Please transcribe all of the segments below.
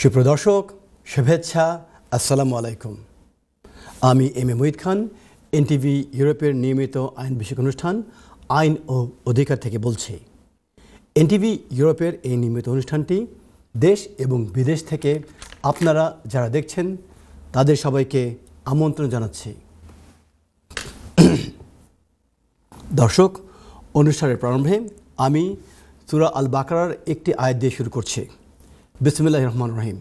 সুপ্রিয় দর্শক, শুভেচ্ছা, আসসালামু আলাইকুম। আমি M A Muhith Khan, NTV ইউরোপের নিয়মিত আইন বিষয়ক অনুষ্ঠান আইন ও অধিকার থেকে বলছি। এনটিভি ইউরোপের এই নিয়মিত অনুষ্ঠানটি দেশ এবং বিদেশ থেকে আপনারা যারা দেখছেন তাদের সবাইকে আমন্ত্রণ জানাচ্ছি। দর্শক, অনুষ্ঠানের প্রারম্ভে আমি সূরা আল বাকারার একটি আয়াত দিয়ে শুরু করছি। বিসমিল্লাহির রহমানির রহিম।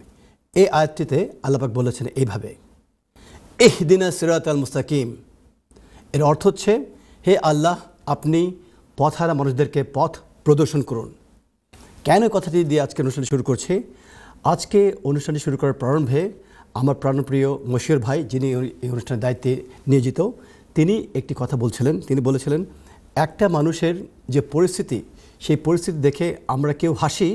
এই আয়াতটিতে আল্লাহ পাক বলেছেন এইভাবে, ইহদিনাস সিরাতাল মুস্তাকিম। এর অর্থ হচ্ছে, হে আল্লাহ, আপনি পথহারা মানুষদেরকে পথ প্রদর্শন করুন। কেন কথাটি দিয়ে আজকে অনুষ্ঠানটি শুরু করছি? আজকে অনুষ্ঠানটি শুরু করার প্রারম্ভে আমার প্রাণপ্রিয় মশিউর ভাই, যিনি এই অনুষ্ঠানের দায়িত্বে নিয়োজিত, তিনি একটি কথা বলছিলেন। তিনি বলেছিলেন, একটা মানুষের যে পরিস্থিতি, সেই পরিস্থিতি দেখে আমরা কেউ হাসি,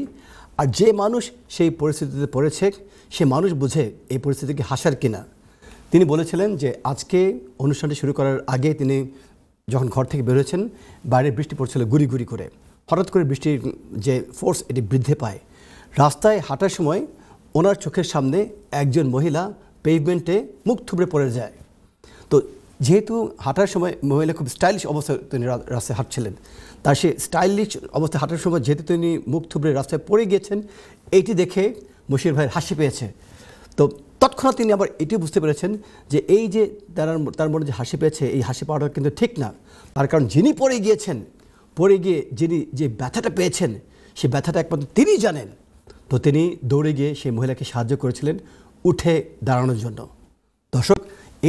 আর যে মানুষ সেই পরিস্থিতিতে পড়েছে সে মানুষ বুঝে এই পরিস্থিতিকে হাসার কিনা। তিনি বলেছিলেন যে আজকে অনুষ্ঠানটি শুরু করার আগে তিনি যখন ঘর থেকে বেরোয়েছেন, বাইরে বৃষ্টি পড়ছিল গুড়ি গুড়ি করে। হঠাৎ করে বৃষ্টির যে ফোর্স, এটি বৃদ্ধি পায়। রাস্তায় হাঁটার সময় ওনার চোখের সামনে একজন মহিলা পেভমেন্টে মুখ থুবড়ে পড়ে যায়। তো যেহেতু হাঁটার সময় মহিলা খুব স্টাইলিশ অবস্থায় তিনি রাস্তায় হাঁটছিলেন, তার সে স্টাইলিশ অবস্থায় হাঁটার সময় যেহেতু তিনি মুখ থুবড়ে রাস্তায় পড়ে গিয়েছেন, এইটি দেখে মশিউর ভাইয়ের হাসি পেয়েছে। তো তৎক্ষণাৎ তিনি আবার এটি বুঝতে পেরেছেন যে এই যে তার মনে যে হাসি পেয়েছে, এই হাসি পাওয়াটা কিন্তু ঠিক না। তার কারণ যিনি পড়ে গিয়েছেন, পড়ে গিয়ে যিনি যে ব্যথাটা পেয়েছেন, সেই ব্যথাটা একমাত্র তিনি জানেন। তো তিনি দৌড়ে গিয়ে সেই মহিলাকে সাহায্য করেছিলেন উঠে দাঁড়ানোর জন্য। দর্শক,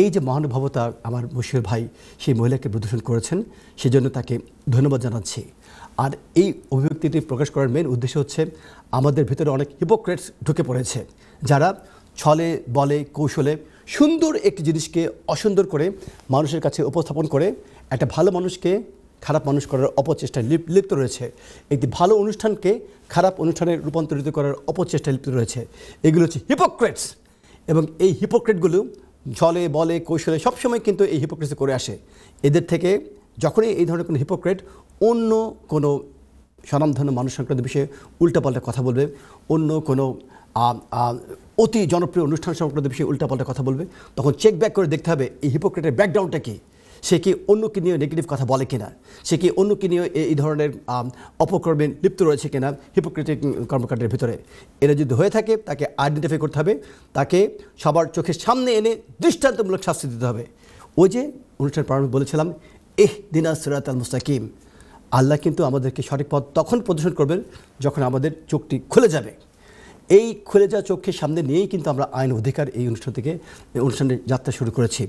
এই যে মহানুভবতা আমার মশিউর ভাই সেই মহিলাকে প্রদর্শন করেছেন, সেজন্য তাকে ধন্যবাদ জানাচ্ছি। আর এই অভিব্যক্তিটি প্রকাশ করার মেন উদ্দেশ্য হচ্ছে, আমাদের ভিতরে অনেক হিপোক্রেটস ঢুকে পড়েছে, যারা ছলে বলে কৌশলে সুন্দর একটি জিনিসকে অসুন্দর করে মানুষের কাছে উপস্থাপন করে একটা ভালো মানুষকে খারাপ মানুষ করার অপচেষ্টায় লিপ্ত রয়েছে। একটি ভালো অনুষ্ঠানকে খারাপ অনুষ্ঠানে রূপান্তরিত করার অপচেষ্টায় লিপ্ত রয়েছে। এগুলো হচ্ছে হিপোক্রেটস। এবং এই হিপোক্রেটগুলো ছলে বলে কৌশলে সবসময় কিন্তু এই হিপোক্রেসি করে আসে। এদের থেকে যখনই এই ধরনের কোনো হিপোক্রেট অন্য কোনো স্বনামধন্য মানুষ সংক্রান্ত বিষয়ে উল্টাপাল্টা কথা বলবে, অন্য কোনো অতি জনপ্রিয় অনুষ্ঠান সংক্রান্ত বিষয়ে উল্টাপাল্টা কথা বলবে, তখন চেক ব্যাক করে দেখতে হবে এই হিপোক্রেটের ব্যাকগ্রাউন্ডটা কী। সে কি অন্যকে নিয়ে নেগেটিভ কথা বলে কিনা, সে কি অন্যকে নিয়ে এই ধরনের অপকর্মে লিপ্ত রয়েছে কিনা হিপোক্রেটিক কর্মকাণ্ডের ভিতরে। এরা যদি হয়ে থাকে, তাকে আইডেন্টিফাই করতে হবে, তাকে সবার চোখের সামনে এনে দৃষ্টান্তমূলক শাস্তি দিতে হবে। ওই যে অনুষ্ঠান প্রারম্ভে বলেছিলাম, ইহদিনাস সিরাতাল মুস্তাকিম। আল্লাহ কিন্তু আমাদেরকে সঠিক পথ তখন প্রদর্শন করবেন যখন আমাদের চোখটি খুলে যাবে। এই খুলে যাওয়া চোখের সামনে নিয়েই কিন্তু আমরা আইন অধিকার এই অনুষ্ঠানের যাত্রা শুরু করেছি।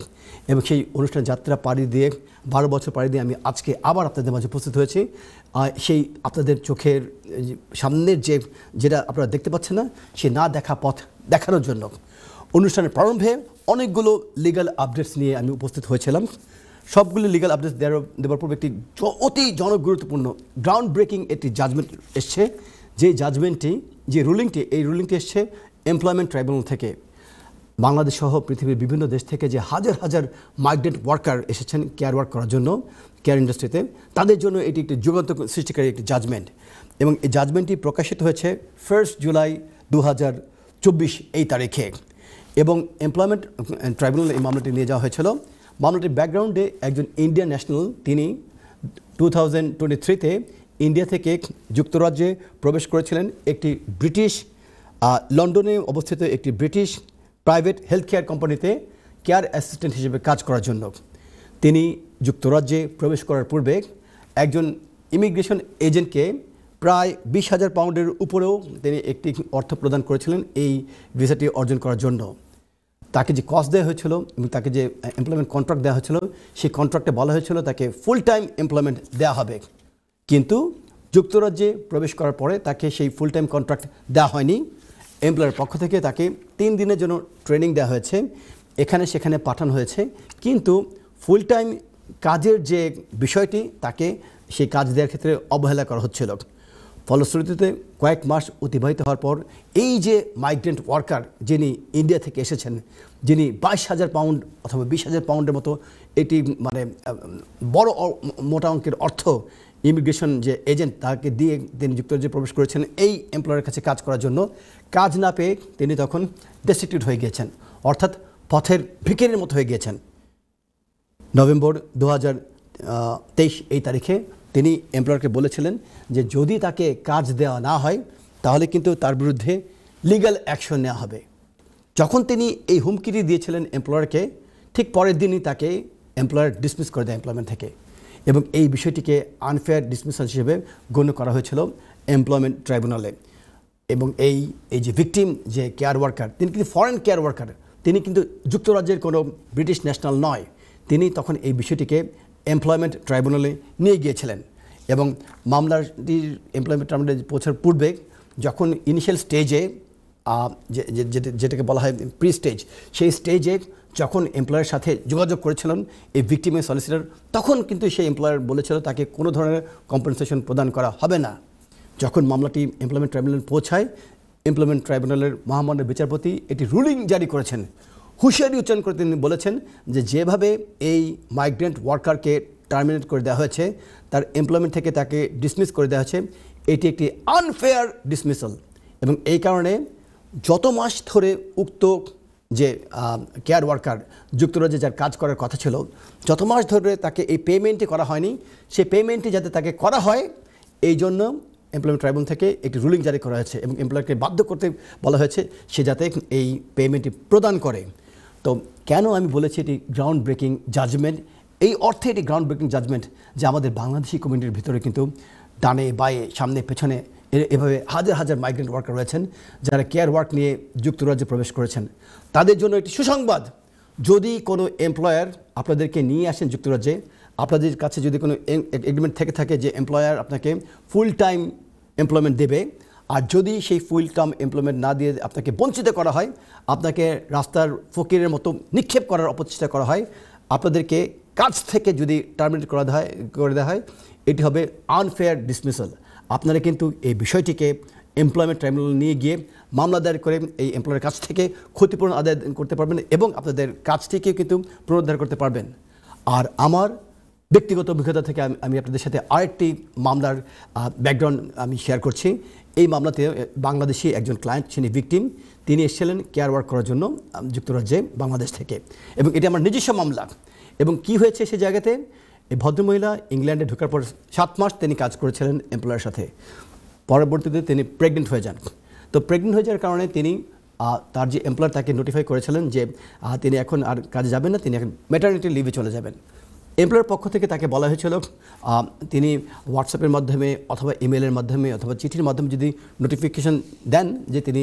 এবং সেই অনুষ্ঠান যাত্রা পাড়ি দিয়ে 12 বছর পাড়ি দিয়ে আমি আজকে আবার আপনাদের মাঝে উপস্থিত হয়েছি। সেই আপনাদের চোখের সামনের যেটা আপনারা দেখতে পাচ্ছেন না, সে না দেখা পথ দেখানোর জন্য অনুষ্ঠানের প্রারম্ভে অনেকগুলো লিগ্যাল আপডেটস নিয়ে আমি উপস্থিত হয়েছিলাম। সবগুলো লিগ্যাল আপডেটস দেওয়ার পূর্বে একটি অতি জনগুরুত্বপূর্ণ গ্রাউন্ড ব্রেকিং একটি জাজমেন্ট এসছে। যে জাজমেন্টটি, যে রুলিংটি, এই রুলিংটি এসছে এমপ্লয়মেন্ট ট্রাইব্যুনাল থেকে। বাংলাদেশ সহ পৃথিবীর বিভিন্ন দেশ থেকে যে হাজার হাজার মাইগ্রেন্ট ওয়ার্কার এসেছেন কেয়ার ওয়ার্ক করার জন্য, কেয়ার ইন্ডাস্ট্রিতে, তাদের জন্য এটি একটি যুগান্ত সৃষ্টিকারী একটি জাজমেন্ট। এবং এই জাজমেন্টটি প্রকাশিত হয়েছে 1 জুলাই 2024 এই তারিখে। এবং এমপ্লয়মেন্ট ট্রাইব্যুনাল এই মামলাটি নিয়ে যাওয়া হয়েছিল। মামলাটির ব্যাকগ্রাউন্ডে একজন ইন্ডিয়ান ন্যাশনাল, তিনি 2023-তে ইন্ডিয়া থেকে যুক্তরাজ্যে প্রবেশ করেছিলেন একটি ব্রিটিশ, লন্ডনে অবস্থিত একটি ব্রিটিশ প্রাইভেট হেলথ কেয়ার কোম্পানিতে কেয়ার অ্যাসিস্ট্যান্ট হিসেবে কাজ করার জন্য। তিনি যুক্তরাজ্যে প্রবেশ করার পূর্বে একজন ইমিগ্রেশন এজেন্টকে প্রায় 20,000 পাউন্ডের উপরেও তিনি একটি অর্থ প্রদান করেছিলেন এই ভিসাটি অর্জন করার জন্য। তাকে যে কস্ট দেওয়া হয়েছিল এবং তাকে যে এমপ্লয়মেন্ট কন্ট্রাক্ট দেওয়া হয়েছিল, সেই কন্ট্রাক্টে বলা হয়েছিল তাকে ফুল টাইম এমপ্লয়মেন্ট দেওয়া হবে। কিন্তু যুক্তরাজ্যে প্রবেশ করার পরে তাকে সেই ফুল টাইম কন্ট্রাক্ট দেওয়া হয়নি। এমপ্লয়ের পক্ষ থেকে তাকে 3 দিনের জন্য ট্রেনিং দেওয়া হয়েছে, এখানে সেখানে পাঠানো হয়েছে, কিন্তু ফুল টাইম কাজের যে বিষয়টি, তাকে সেই কাজ দেওয়ার ক্ষেত্রে অবহেলা করা হচ্ছিল। ফলশ্রুতিতে কয়েক মাস অতিবাহিত হওয়ার পর এই যে মাইগ্রেন্ট ওয়ার্কার যিনি ইন্ডিয়া থেকে এসেছেন, যিনি 22,000 পাউন্ড অথবা 20,000 পাউন্ডের মতো, এটি মানে বড় মোটা অঙ্কের অর্থ ইমিগ্রেশন যে এজেন্ট তাকে দিয়ে তিনি যুক্তরাজ্যে প্রবেশ করেছেন এই এমপ্লয়ারের কাছে কাজ করার জন্য। কাজ না পেয়ে তিনি তখন ডেস্টিটিউট হয়ে গিয়েছেন, অর্থাৎ পথের ভিখারির মতো হয়ে গিয়েছেন। নভেম্বর 2023 এই তারিখে তিনি এমপ্লয়ারকে বলেছিলেন যে যদি তাকে কাজ দেওয়া না হয় তাহলে কিন্তু তার বিরুদ্ধে লিগ্যাল অ্যাকশন নেওয়া হবে। যখন তিনি এই হুমকিটি দিয়েছিলেন এমপ্লয়ারকে, ঠিক পরের দিনই তাকে এমপ্লয়ার ডিসমিস করে দেয় এমপ্লয়মেন্ট থেকে, এবং এই বিষয়টিকে আনফেয়ার ডিসমিসাল হিসেবে গণ্য করা হয়েছিল এমপ্লয়মেন্ট ট্রাইব্যুনালে। এবং এই যে ভিকটিম যে কেয়ার ওয়ার্কার, তিনি কিন্তু ফরেন কেয়ার ওয়ার্কার, তিনি কিন্তু যুক্তরাজ্যের কোনো ব্রিটিশ ন্যাশনাল নয়। তিনি তখন এই বিষয়টিকে এমপ্লয়মেন্ট ট্রাইব্যুনালে নিয়ে গিয়েছিলেন এবং মামলাটির এমপ্লয়মেন্ট ট্রাইব্যুনালে পৌঁছার পূর্বে যখন ইনিশিয়াল স্টেজে যেটাকে বলা হয় প্রি স্টেজ, সেই স্টেজে যখন এমপ্লয়ারের সাথে যোগাযোগ করেছিলেন এই ভিকটিমের সলিসিটর, তখন কিন্তু সেই এমপ্লয়ার বলেছিল তাকে কোনো ধরনের কম্পেনসেশন প্রদান করা হবে না। যখন মামলাটি এমপ্লয়মেন্ট ট্রাইব্যুনালে পৌঁছায়, এমপ্লয়মেন্ট ট্রাইব্যুনালের মহামান্য বিচারপতি এটি রুলিং জারি করেছেন। হুঁশিয়ারি উচ্চারণ করে তিনি বলেছেন যে যেভাবে এই মাইগ্রেন্ট ওয়ার্কারকে টার্মিনেট করে দেওয়া হয়েছে, তার এমপ্লয়মেন্ট থেকে তাকে ডিসমিস করে দেওয়া হয়েছে, এটি একটি আনফেয়ার ডিসমিসাল। এবং এই কারণে যত মাস ধরে উক্ত যে কেয়ার ওয়ার্কার যুক্তরাজ্যে যার কাজ করার কথা ছিল, যত মাস ধরে তাকে এই পেমেন্টটি করা হয়নি, সেই পেমেন্টটি যাতে তাকে করা হয় এই জন্য এমপ্লয়মেন্ট ট্রাইব্যুনাল থেকে একটি রুলিং জারি করা হয়েছে এবং এমপ্লয়ারকে বাধ্য করতে বলা হয়েছে সে যাতে এই পেমেন্টটি প্রদান করে। তো কেন আমি বলেছি এটি গ্রাউন্ড ব্রেকিং জাজমেন্ট? এই অর্থে এটি গ্রাউন্ড ব্রেকিং জাজমেন্ট যে আমাদের বাংলাদেশি কমিউনিটির ভিতরে কিন্তু ডানে বায়ে সামনে পেছনে এভাবে হাজার হাজার মাইগ্রেন্ট ওয়ার্কার রয়েছেন যারা কেয়ার ওয়ার্ক নিয়ে যুক্তরাজ্যে প্রবেশ করেছেন। তাদের জন্য একটি সুসংবাদ, যদি কোনো এমপ্লয়ার আপনাদেরকে নিয়ে আসেন যুক্তরাজ্যে, আপনাদের কাছে যদি কোনো এগ্রিমেন্ট থেকে থাকে যে এমপ্লয়ার আপনাকে ফুল টাইম এমপ্লয়মেন্ট দেবে, আর যদি সেই ফুল টাইম এমপ্লয়মেন্ট না দিয়ে আপনাকে বঞ্চিত করা হয়, আপনাকে রাস্তার ফকিরের মতো নিক্ষেপ করার অপচেষ্টা করা হয়, আপনাদেরকে কাজ থেকে যদি টার্মিনেট করে দেওয়া হয়, এটি হবে আনফেয়ার ডিসমিসাল। আপনারা কিন্তু এই বিষয়টিকে এমপ্লয়মেন্ট ট্রাইব্যুনাল নিয়ে গিয়ে মামলা দায়ের করে এই এমপ্লয়ের কাছ থেকে ক্ষতিপূরণ আদায় করতে পারবেন এবং আপনাদের কাছ থেকেও কিন্তু পুনরুদ্ধার করতে পারবেন। আর আমার ব্যক্তিগত অভিজ্ঞতা থেকে আমি আপনাদের সাথে আরেকটি মামলার ব্যাকগ্রাউন্ড আমি শেয়ার করছি। এই মামলাতে বাংলাদেশি একজন ক্লায়েন্ট, তিনি ভিকটিম, তিনি এসেছিলেন কেয়ার ওয়ার্ক করার জন্য যুক্তরাজ্যে বাংলাদেশ থেকে, এবং এটি আমার নিজস্ব মামলা। এবং কি হয়েছে সে জায়গাতে, এই ভদ্রমহিলা ইংল্যান্ডে ঢোকার পর 7 মাস তিনি কাজ করেছিলেন এমপ্লয়ারের সাথে। পরবর্তীতে তিনি প্রেগনেন্ট হয়ে যান। তো প্রেগনেন্ট হয়ে যাওয়ার কারণে তিনি তার যে এমপ্লয়ার তাকে নোটিফাই করেছিলেন যে তিনি এখন আর কাজে যাবেন না, তিনি এখন ম্যাটারনিটি লিভে চলে যাবেন। এমপ্লয়ার পক্ষ থেকে তাকে বলা হয়েছিল তিনি হোয়াটসঅ্যাপের মাধ্যমে অথবা ইমেলের মাধ্যমে অথবা চিঠির মাধ্যমে যদি নোটিফিকেশন দেন যে তিনি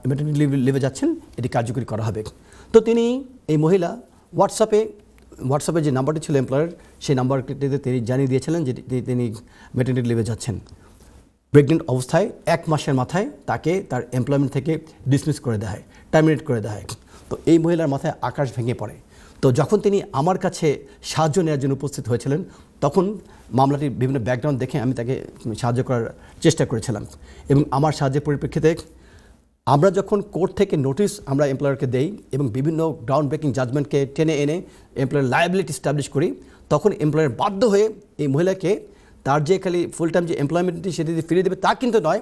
ম্যাটারনিটি লিভে যাচ্ছেন, এটি কার্যকরী করা হবে। তো তিনি এই মহিলা হোয়াটসঅ্যাপে যে নাম্বারটি ছিল এমপ্লয়ার, সেই নাম্বারটিতে তিনি জানিয়ে দিয়েছিলেন যে তিনি ম্যাটারনিটি লিভে যাচ্ছেন। প্রেগনেন্ট অবস্থায় 1 মাসের মাথায় তাকে তার এমপ্লয়মেন্ট থেকে ডিসমিস করে দেওয়া হয়, টার্মিনেট করে দেওয়া হয়। তো এই মহিলার মাথায় আকাশ ভেঙে পড়ে। তো যখন তিনি আমার কাছে সাহায্য নেওয়ার জন্য উপস্থিত হয়েছিলেন, তখন মামলাটির বিভিন্ন ব্যাকগ্রাউন্ড দেখে আমি তাকে সাহায্য করার চেষ্টা করেছিলাম। এবং আমার সাহায্যের পরিপ্রেক্ষিতে আমরা যখন কোর্ট থেকে নোটিশ আমরা এমপ্লয়ারকে দেই এবং বিভিন্ন গ্রাউন্ড ব্রেকিং জাজমেন্টকে টেনে এনে এমপ্লয়ার লায়াবিলিটি স্টাবলিশ করি, তখন এমপ্লয়ার বাধ্য হয়ে এই মহিলাকে তার যে খালি ফুল টাইম যে এমপ্লয়মেন্টটি সেটি ফিরিয়ে দেবে তা কিন্তু নয়,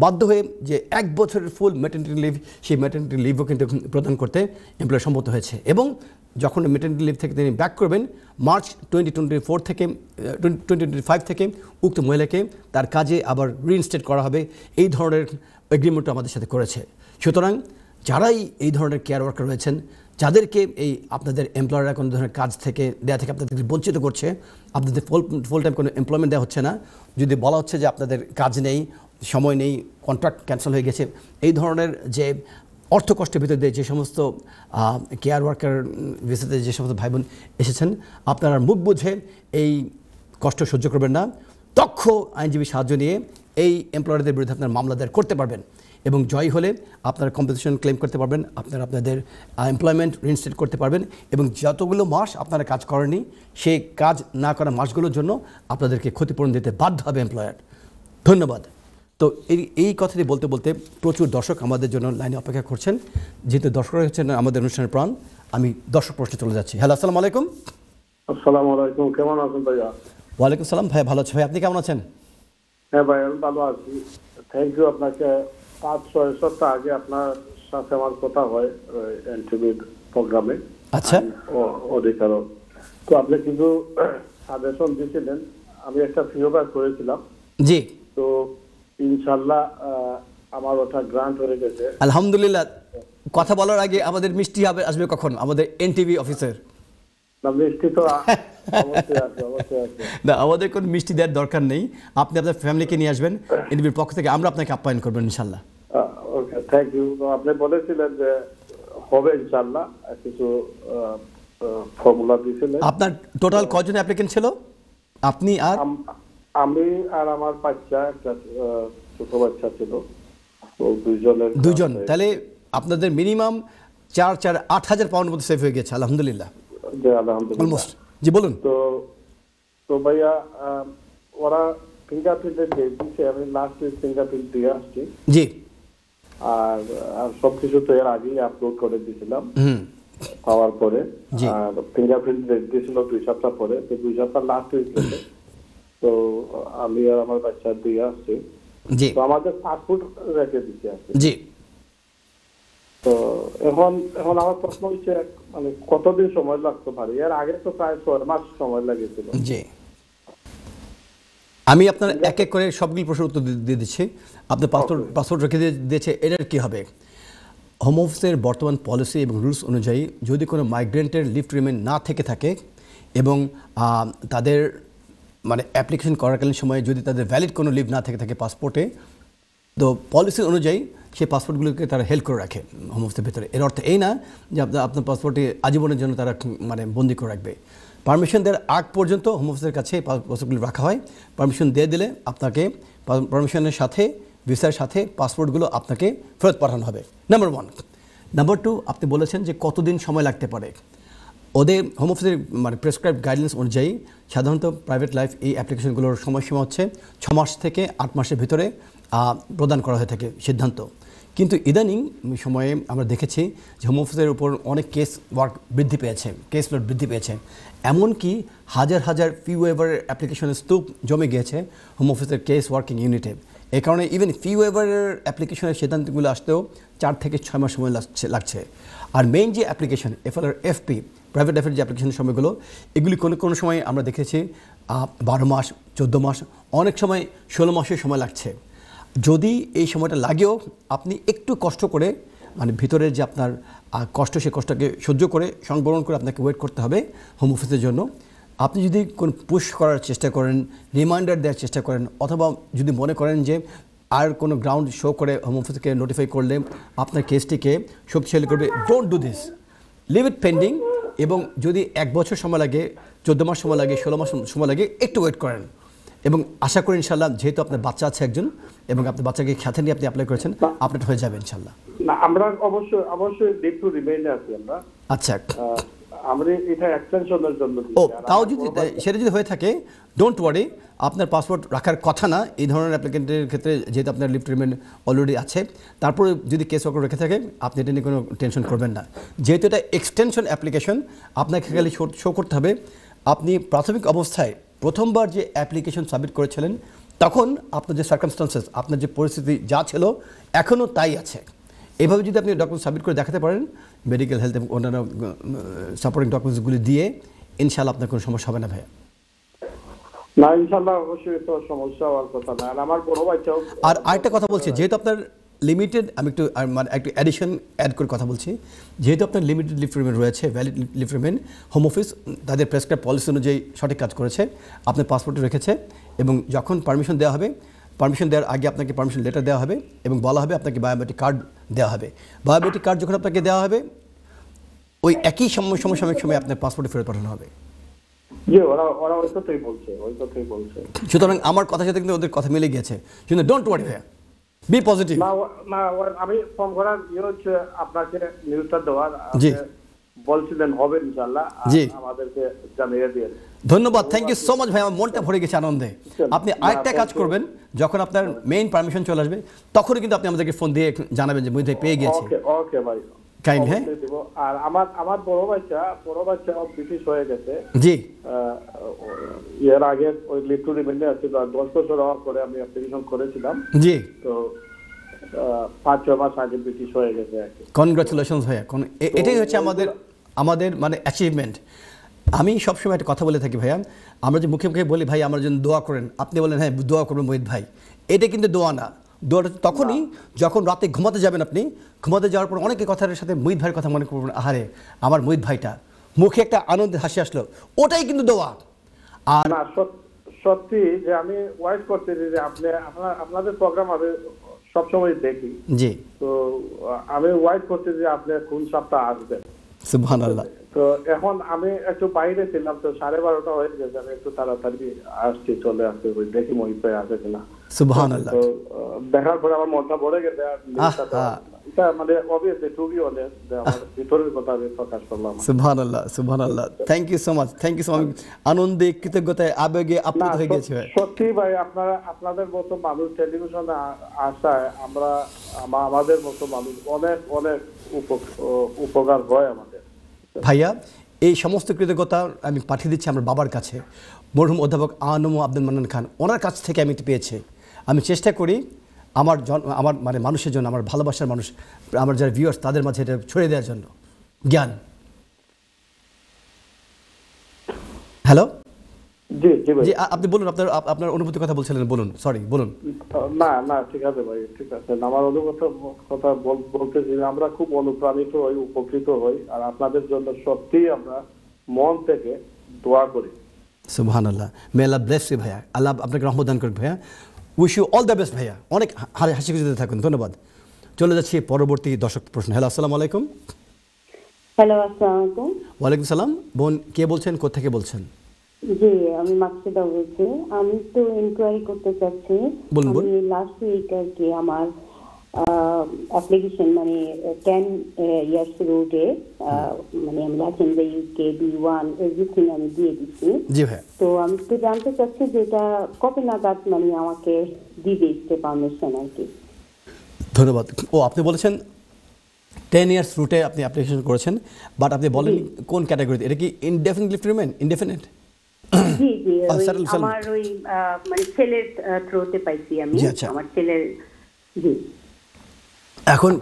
বাধ্য হয়ে যে 1 বছরের ফুল ম্যাটারনিটি লিভ, সেই ম্যাটারনিটি লিভও কিন্তু প্রদান করতে এমপ্লয়ার সম্মত হয়েছে। এবং যখন ম্যাটারনিটি লিভ থেকে তিনি ব্যাক করবেন, মার্চ 2025 থেকে উক্ত মহিলাকে তার কাজে আবার রিইনস্টেট করা হবে, এই ধরনের এগ্রিমেন্টও আমাদের সাথে করেছে। সুতরাং যারাই এই ধরনের কেয়ার ওয়ার্কার রয়েছেন, যাদেরকে এই আপনাদের এমপ্লয়াররা কোনো ধরনের কাজ থেকে দেওয়া থেকে আপনাদেরকে বঞ্চিত করছে, আপনাদের ফুল টাইম কোনো এমপ্লয়মেন্ট দেওয়া হচ্ছে না, যদি বলা হচ্ছে যে আপনাদের কাজ নেই, সময় নেই, কন্ট্রাক্ট ক্যান্সেল হয়ে গেছে, এই ধরনের যে অর্থ কষ্টের ভিতর দিয়ে যে সমস্ত কেয়ার ওয়ার্কার ভিসাতে যে সমস্ত ভাই বোন এসেছেন, আপনারা মুখ বুঝে এই কষ্ট সহ্য করবেন না। দক্ষ আইনজীবী সাহায্য নিয়ে এই এমপ্লয়ারদের বিরুদ্ধে আপনার মামলা দায়ের করতে পারবেন এবং জয়ী হলে আপনারা কম্পেনসেশন ক্লেম করতে পারবেন, আপনারা আপনাদের এমপ্লয়মেন্ট রিইনস্টেট করতে পারবেন এবং যতগুলো মাস আপনারা কাজ করেননি সেই কাজ না করা মাসগুলোর জন্য আপনাদেরকে ক্ষতিপূরণ দিতে বাধ্য হবে এমপ্লয়ার। ধন্যবাদ। তো এই কথাটি বলতে বলতে প্রচুর দর্শক আমাদের জন্য লাইনে অপেক্ষা করছেন। যেহেতু দর্শকরা হচ্ছেন আমাদের অনুষ্ঠানের প্রাণ, আমি দর্শক প্রশ্নে চলে যাচ্ছি। হ্যালো, আসসালামু আলাইকুম। আসসালামু আলাইকুম, কেমন আছেন ভাইয়া? ওয়ালাইকুম সালাম ভাই, ভালো আছি ভাই, আপনি কেমন আছেন? হ্যাঁ ভাই, আমি ভালো আছি। থ্যাংক ইউ আপনাকে। 5-6 সপ্তাহ আগে আপনার সাথে আমার কথা হয় এনটিভির প্রোগ্রামে। আচ্ছা, অধিকার। তো আপনি কিন্তু সাজেশন দিয়েছিলেন, আমি একটা ফিওবার করেছিলাম। জি, তো ইনশাল্লাহ আমার ওটা গ্রান্ট হয়ে গেছে আলহামদুলিল্লাহ। কথা বলার আগে আমাদের মিষ্টি আসবে কখন আমাদের এনটিভি অফিসের? না, মিষ্টি তো অবশ্যই আছে, অবশ্যই আছে। না, আমাদের কোনো মিষ্টি দেওয়ার দরকার নেই, আপনি আপনার ফ্যামিলিকে নিয়ে আসবেন, এনটিভির পক্ষ থেকে আমরা আপনাকে আপ্যায়ন করবেন ইনশাল্লাহ। ওকে, থ্যাংক ইউ। আপনি বলেছিলেন যে হবে ইনশাল্লাহ, কিছু ফর্মুলা দিয়েছিলেন। আপনার টোটাল কজন অ্যাপ্লিকেন্ট ছিল? আপনি আর আমি আর আমার বাচ্চা, একটা ছোট বাচ্চা ছিল, তো দুজন। তাহলে আপনাদের মিনিমাম 8,000 পাউন্ড মতো সেভ হয়ে গেছে আলহামদুলিল্লাহ। আলহামদুলিল্লাহ। অলমোস্ট। জি বলুন। তো ভাইয়া, ওরা ফিঙ্গারপ্রিন্টের ডেট দিচ্ছে, আমি লাস্ট উইক ফিঙ্গারপ্রিন্ট দিয়ে আসছি। জি। আর সবকিছু তো এর আগেই আপলোড করে দিয়েছিলাম পাওয়ার পরে। আর ফিঙ্গারপ্রিন্ট ডেট দিয়েছিল 2 সপ্তাহ পরে, তো 2 সপ্তাহ লাস্ট উইক গেছে। তো আমি আর আমার বাচ্চা দিয়ে আসছি। জি। তো আমাদের পাসপোর্ট রেখে দিচ্ছে আর কি। জি। তো এখন আমার প্রশ্ন হচ্ছে, মানে কতদিন সময় লাগতে পারে? এর আগে তো প্রায় 6 মাস সময় লেগেছিল। জি, আমি আপনার এক এক করে সবগুলি প্রশ্নের উত্তর দিয়ে দিচ্ছি। আপনার পাসপোর্ট রেখে দিয়েছে, এটার কি হবে? হোম অফিসের বর্তমান পলিসি এবং রুলস অনুযায়ী যদি কোনো মাইগ্রেন্টের লিভ রিমেন না থেকে থাকে এবং তাদের মানে অ্যাপ্লিকেশন করাকালীন সময়ে যদি তাদের ভ্যালিড কোনো লিভ না থেকে থাকে পাসপোর্টে, তো পলিসি অনুযায়ী সেই পাসপোর্টগুলোকে তারা হেল্প করে রাখে হোম অফিসের ভেতরে। এর অর্থ এই না যে আপনার পাসপোর্টে আজীবনের জন্য তারা মানে বন্দি করে রাখবে। পারমিশন দেওয়ার আগ পর্যন্ত হোম অফিসের কাছে পাসপোর্টগুলো রাখা হয়। পারমিশন দিয়ে দিলে আপনাকে পারমিশনের সাথে ভিসার সাথে পাসপোর্টগুলো আপনাকে ফেরত পাঠানো হবে, নাম্বার 1। নাম্বার 2, আপনি বলেছেন যে কতদিন সময় লাগতে পারে। ওদের হোম অফিসের মানে প্রেসক্রাইব গাইডলাইন্স অনুযায়ী সাধারণত প্রাইভেট লাইফ এই অ্যাপ্লিকেশনগুলোর সময়সীমা হচ্ছে 6 মাস থেকে 8 মাসের ভিতরে প্রদান করা হয়ে থাকে সিদ্ধান্ত। কিন্তু ইদানিং সময়ে আমরা দেখেছি যে হোম অফিসের উপর অনেক কেস ওয়ার্ক বৃদ্ধি পেয়েছে, কেস লোড বৃদ্ধি পেয়েছে। এমনকি হাজার হাজার ফি ওয়েভারের অ্যাপ্লিকেশনের স্তূপ জমে গিয়েছে হোম অফিসের কেস ওয়ার্কিং ইউনিটে। এই কারণে ইভেন ফি ওয়েভারের অ্যাপ্লিকেশনের সিদ্ধান্তগুলো আসতেও 4 থেকে 6 মাস সময় লাগছে। আর মেইন যে অ্যাপ্লিকেশন এফএলআর এফপি প্রাইভেট লাইফের যে অ্যাপ্লিকেশন সময়গুলো, এগুলি কোনো সময় আমরা দেখেছি 12 মাস, 14 মাস, অনেক সময় 16 মাসের সময় লাগছে। যদি এই সময়টা লাগেও আপনি একটু কষ্ট করে মানে ভিতরে যে আপনার কষ্ট, সে কষ্টকে সহ্য করে সংবরণ করে আপনাকে ওয়েট করতে হবে হোম অফিসের জন্য। আপনি যদি কোনো পুশ করার চেষ্টা করেন, রিমাইন্ডার দেওয়ার চেষ্টা করেন, অথবা যদি মনে করেন যে আর কোনো গ্রাউন্ড শো করে হোম অফিসকে নোটিফাই করলে আপনার কেসটিকে শক্তিশালী করবে, don't do this, leave it pending. এবং যদি 1 বছর সময় লাগে, 14 মাস সময় লাগে, 16 মাস সময় লাগে, একটু ওয়েট করেন। এবং আশা করি ইনশাল্লাহ, যেহেতু আপনার বাচ্চা আছে একজন এবং আপনার বাচ্চাকে সাথে নিয়ে আপনি অ্যাপ্লাই করেছেন, আপনার হয়ে যাবে ইনশাল্লাহ। না, আমরা অবশ্যই ডেট টু রিমাইন্ডে আছি আমরা। আচ্ছা, আমরা এটা এক্সটেনশনের জন্য তাও যদি সেটা যদি হয়ে থাকে, ডোন্ট ওয়ারি, আপনার পাসপোর্ট রাখার কথা না এই ধরনের অ্যাপ্লিকেন্টের ক্ষেত্রে, যেহেতু আপনার লিভ রিমেন্ট অলরেডি আছে। তারপরে যদি কেস ওয়ার্ক রেখে থাকে, আপনি এটা নিয়ে কোনো টেনশন করবেন না। যেহেতু এটা এক্সটেনশন অ্যাপ্লিকেশন, আপনাকে খালি শো করতে হবে আপনি প্রাথমিক অবস্থায় প্রথমবার যে অ্যাপ্লিকেশন সাবমিট করেছিলেন তখন আপনার যে সার্কামস্টান্সেস, আপনার যে পরিস্থিতি যা ছিল এখনও তাই আছে। এইভাবে যদি আপনি ডকুমেন্ট সাবমিট করে দেখাতে পারেন, মেডিকেল হেলথ এবং অন্যান্য সাপোর্টিং ডকুমেন্টসগুলি দিয়ে, ইনশাআল্লাহ আপনার কোনো সমস্যা হবে না ভাইয়া। না, ইনশাআল্লাহ অবশ্যই তো সমস্যা হওয়ার কথা না। আর আমার বড় বাচ্চাও। আর আরেকটা কথা বলছি, যেহেতু আপনার লিমিটেড, আমি একটু মানে একটু অ্যাডিশন অ্যাড করে কথা বলছি, যেহেতু আপনার লিমিটেড লিভ রিমেন্ট রয়েছে, ভ্যালিড লিভ রিমেন্ট, হোম অফিস তাদের প্রেসক্রাইব পলিসি অনুযায়ী সঠিক কাজ করেছে, আপনার পাসপোর্টে রেখেছে। এবং যখন পারমিশন দেওয়া হবে, পারমিশন দেওয়ার আগে আপনাকে পারমিশন লেটার দেওয়া হবে এবং বলা হবে আপনাকে বায়োমেট্রিক কার্ড দেওয়া হবে। বায়োমেট্রিক কার্ড যখন আপনাকে দেওয়া হবে, ওই একই সময় আপনার পাসপোর্টে ফেরত পাঠানো হবে। জি, ওরা ওই কথাই বলছে। সুতরাং আমার কথার সাথে কিন্তু ওদের কথা মিলে গিয়েছে। কিন্তু ডোন্ট ওয়ারি ভাইয়া, বি পজিটিভ। না, আমি ফোন করার হচ্ছে আপনাকে নিউজটা দেওয়ার। জি, বলছিলেন হবে ইনশাআল্লাহ, জি, আমাদেরকে জানিয়ে দিন। ধন্যবাদ, থ্যাংক ইউ সো মাচ ভাই, আমার মনটা ভরে গেছে আনন্দে। আপনি আরেকটা কাজ করবেন, যখন আপনার মেইন পারমিশন চলে আসবে তখনই কিন্তু আপনি আমাদেরকে ফোন দিয়ে জানাবেন যে মুহিত ভাই পেয়ে গেছে। ওকে ভাই, কাইন্ড, হ্যাঁ অবশ্যই দিব। আর আমার বড় বাচ্চা ব্রিটিশ হয়ে গেছে। জি এর আগে ওই লিভ টু রিমেইন ছিল, 10 বছর হওয়ার পরে আমি অ্যাপ্লিকেশন করেছিলাম। জি, তো 5-6 মাস আগে ব্রিটিশ হয়ে গেছে আর কি। কনগ্রাচুলেশনস ভাইয়া। এটাই হচ্ছে আমাদের মানে অ্যাচিভমেন্ট। আমি সবসময় একটা কথা বলে থাকি ভাইয়া, আমরা যে মুখে মুখে বলি ভাই আমার জন্য দোয়া করেন, আপনি বলেন হ্যাঁ দোয়া করবেন মোহিত ভাই, এটা কিন্তু দোয়া না। দোয়াটা তখনই যখন রাতে ঘুমাতে যাবেন, আপনি ঘুমাতে যাওয়ার পর অনেকে কথার সাথে মোহিত ভাইয়ের কথা মনে করবেন, আহারে আমার মোহিত ভাইটা, মুখে একটা আনন্দের হাসি আসলো, ওটাই কিন্তু দোয়া। আর না সত্যি যে আমি ওয়াইজ করতেছি যে আপনাদের প্রোগ্রাম আমি সবসময় দেখি। জি, তো আমি ওয়াইজ করতেছি যে আপনি কোন সপ্তাহ আসবেন। সুবহানাল্লাহ। তো এখন আমি একটু বাইরে ছিলাম, তো 12:30 হয়ে গেছে, আমি একটু তাড়াতাড়ি চলে আসতে দেখি মোহিত ভাই আসে কিনা। সুবহানাল্লাহ। তো দেখার পরে আমার মনটা ভরে গেছে। আর এটা মানে অবভিয়াসলি টু বি অনেস্ট, আমার ভিতরের কথা আমি প্রকাশ করলাম। সুবহানাল্লাহ, সুবহানাল্লাহ। Thank you so much, thank you so much. আনন্দে, কৃতজ্ঞতায়, আবেগে আপ্লুত হয়ে গেছে ভাই। সত্যি ভাই, আপনাদের মতো মানুষ টেলিভিশনে আসায় আমাদের মতো মানুষ অনেক অনেক উপকার হয় আমাদের। ভাইয়া এই সমস্ত কৃতজ্ঞতা আমি পাঠিয়ে দিচ্ছি আমার বাবার কাছে, মরহুম অধ্যাপক আনম আব্দুল মান্নান খান, ওনার কাছ থেকে আমি পেয়েছি। আমি চেষ্টা করি আমার মানে মানুষের জন্য, আমার ভালোবাসার মানুষ, আমার যারা ভিউয়ার্স তাদের মাঝে এটা ছড়িয়ে দেওয়ার জন্য জ্ঞান। হ্যালো, জি জি ভাই, জি আপনি বলুন, আপনার অনুভূতির কথা বলছিলেন, বলুন। সরি, বলুন। না ঠিক আছে ভাই, ঠিক আছে। আমার অনুভূতির কথা বলতেছি, আমরা খুব অনুপ্রাণিত হই, উপকৃত হই। আর আপনাদের জন্য সত্যিই আমরা মন থেকে দোয়া করি। সুবহানাল্লাহ। মে আল্লাহ ব্লেস ইউ ভাইয়া, আল্লাহ আপনাকে রহমত দান করুন ভাইয়া। Wish you all the best ভাইয়া, অনেক হাসি খুশিতে থাকুন। ধন্যবাদ। চলে যাচ্ছি পরবর্তী দর্শক প্রশ্ন। হ্যালো, আসসালামু আলাইকুম। হ্যালো, আসসালামু আলাইকুম। ওয়ালাইকুম সালাম। বোন, কে বলছেন, কোত্থেকে বলছেন? জি, আমি মাকসুদা বলছি। আমি তো ইনকোয়ারি করতে চাচ্ছি। বলুন। আমি লাস্ট উইক আর কি আমার অ্যাপ্লিকেশন মানে 10 ইয়ার্স রোডে মানে আমি লাইসেন্স ইউকে B1 এভরিথিং আমি দিয়ে দিচ্ছি। জি ভাই। তো আমি তো জানতে চাচ্ছি যে এটা কবে নাগাদ মানে আমাকে দিবে পারমিশন আর কি। ধন্যবাদ। ও আপনি বলেছেন 10 ইয়ার্স রুটে আপনি অ্যাপ্লিকেশন করেছেন, বাট আপনি বলেন কোন ক্যাটাগরিতে? এটা কি ইনডেফিনিটলি রিমেইন, ইনডেফিনিট? জি জি, আমার ওই মানে ছেলের থ্রুতে পাইছি আমি। আমার ছেলের। জি, এখন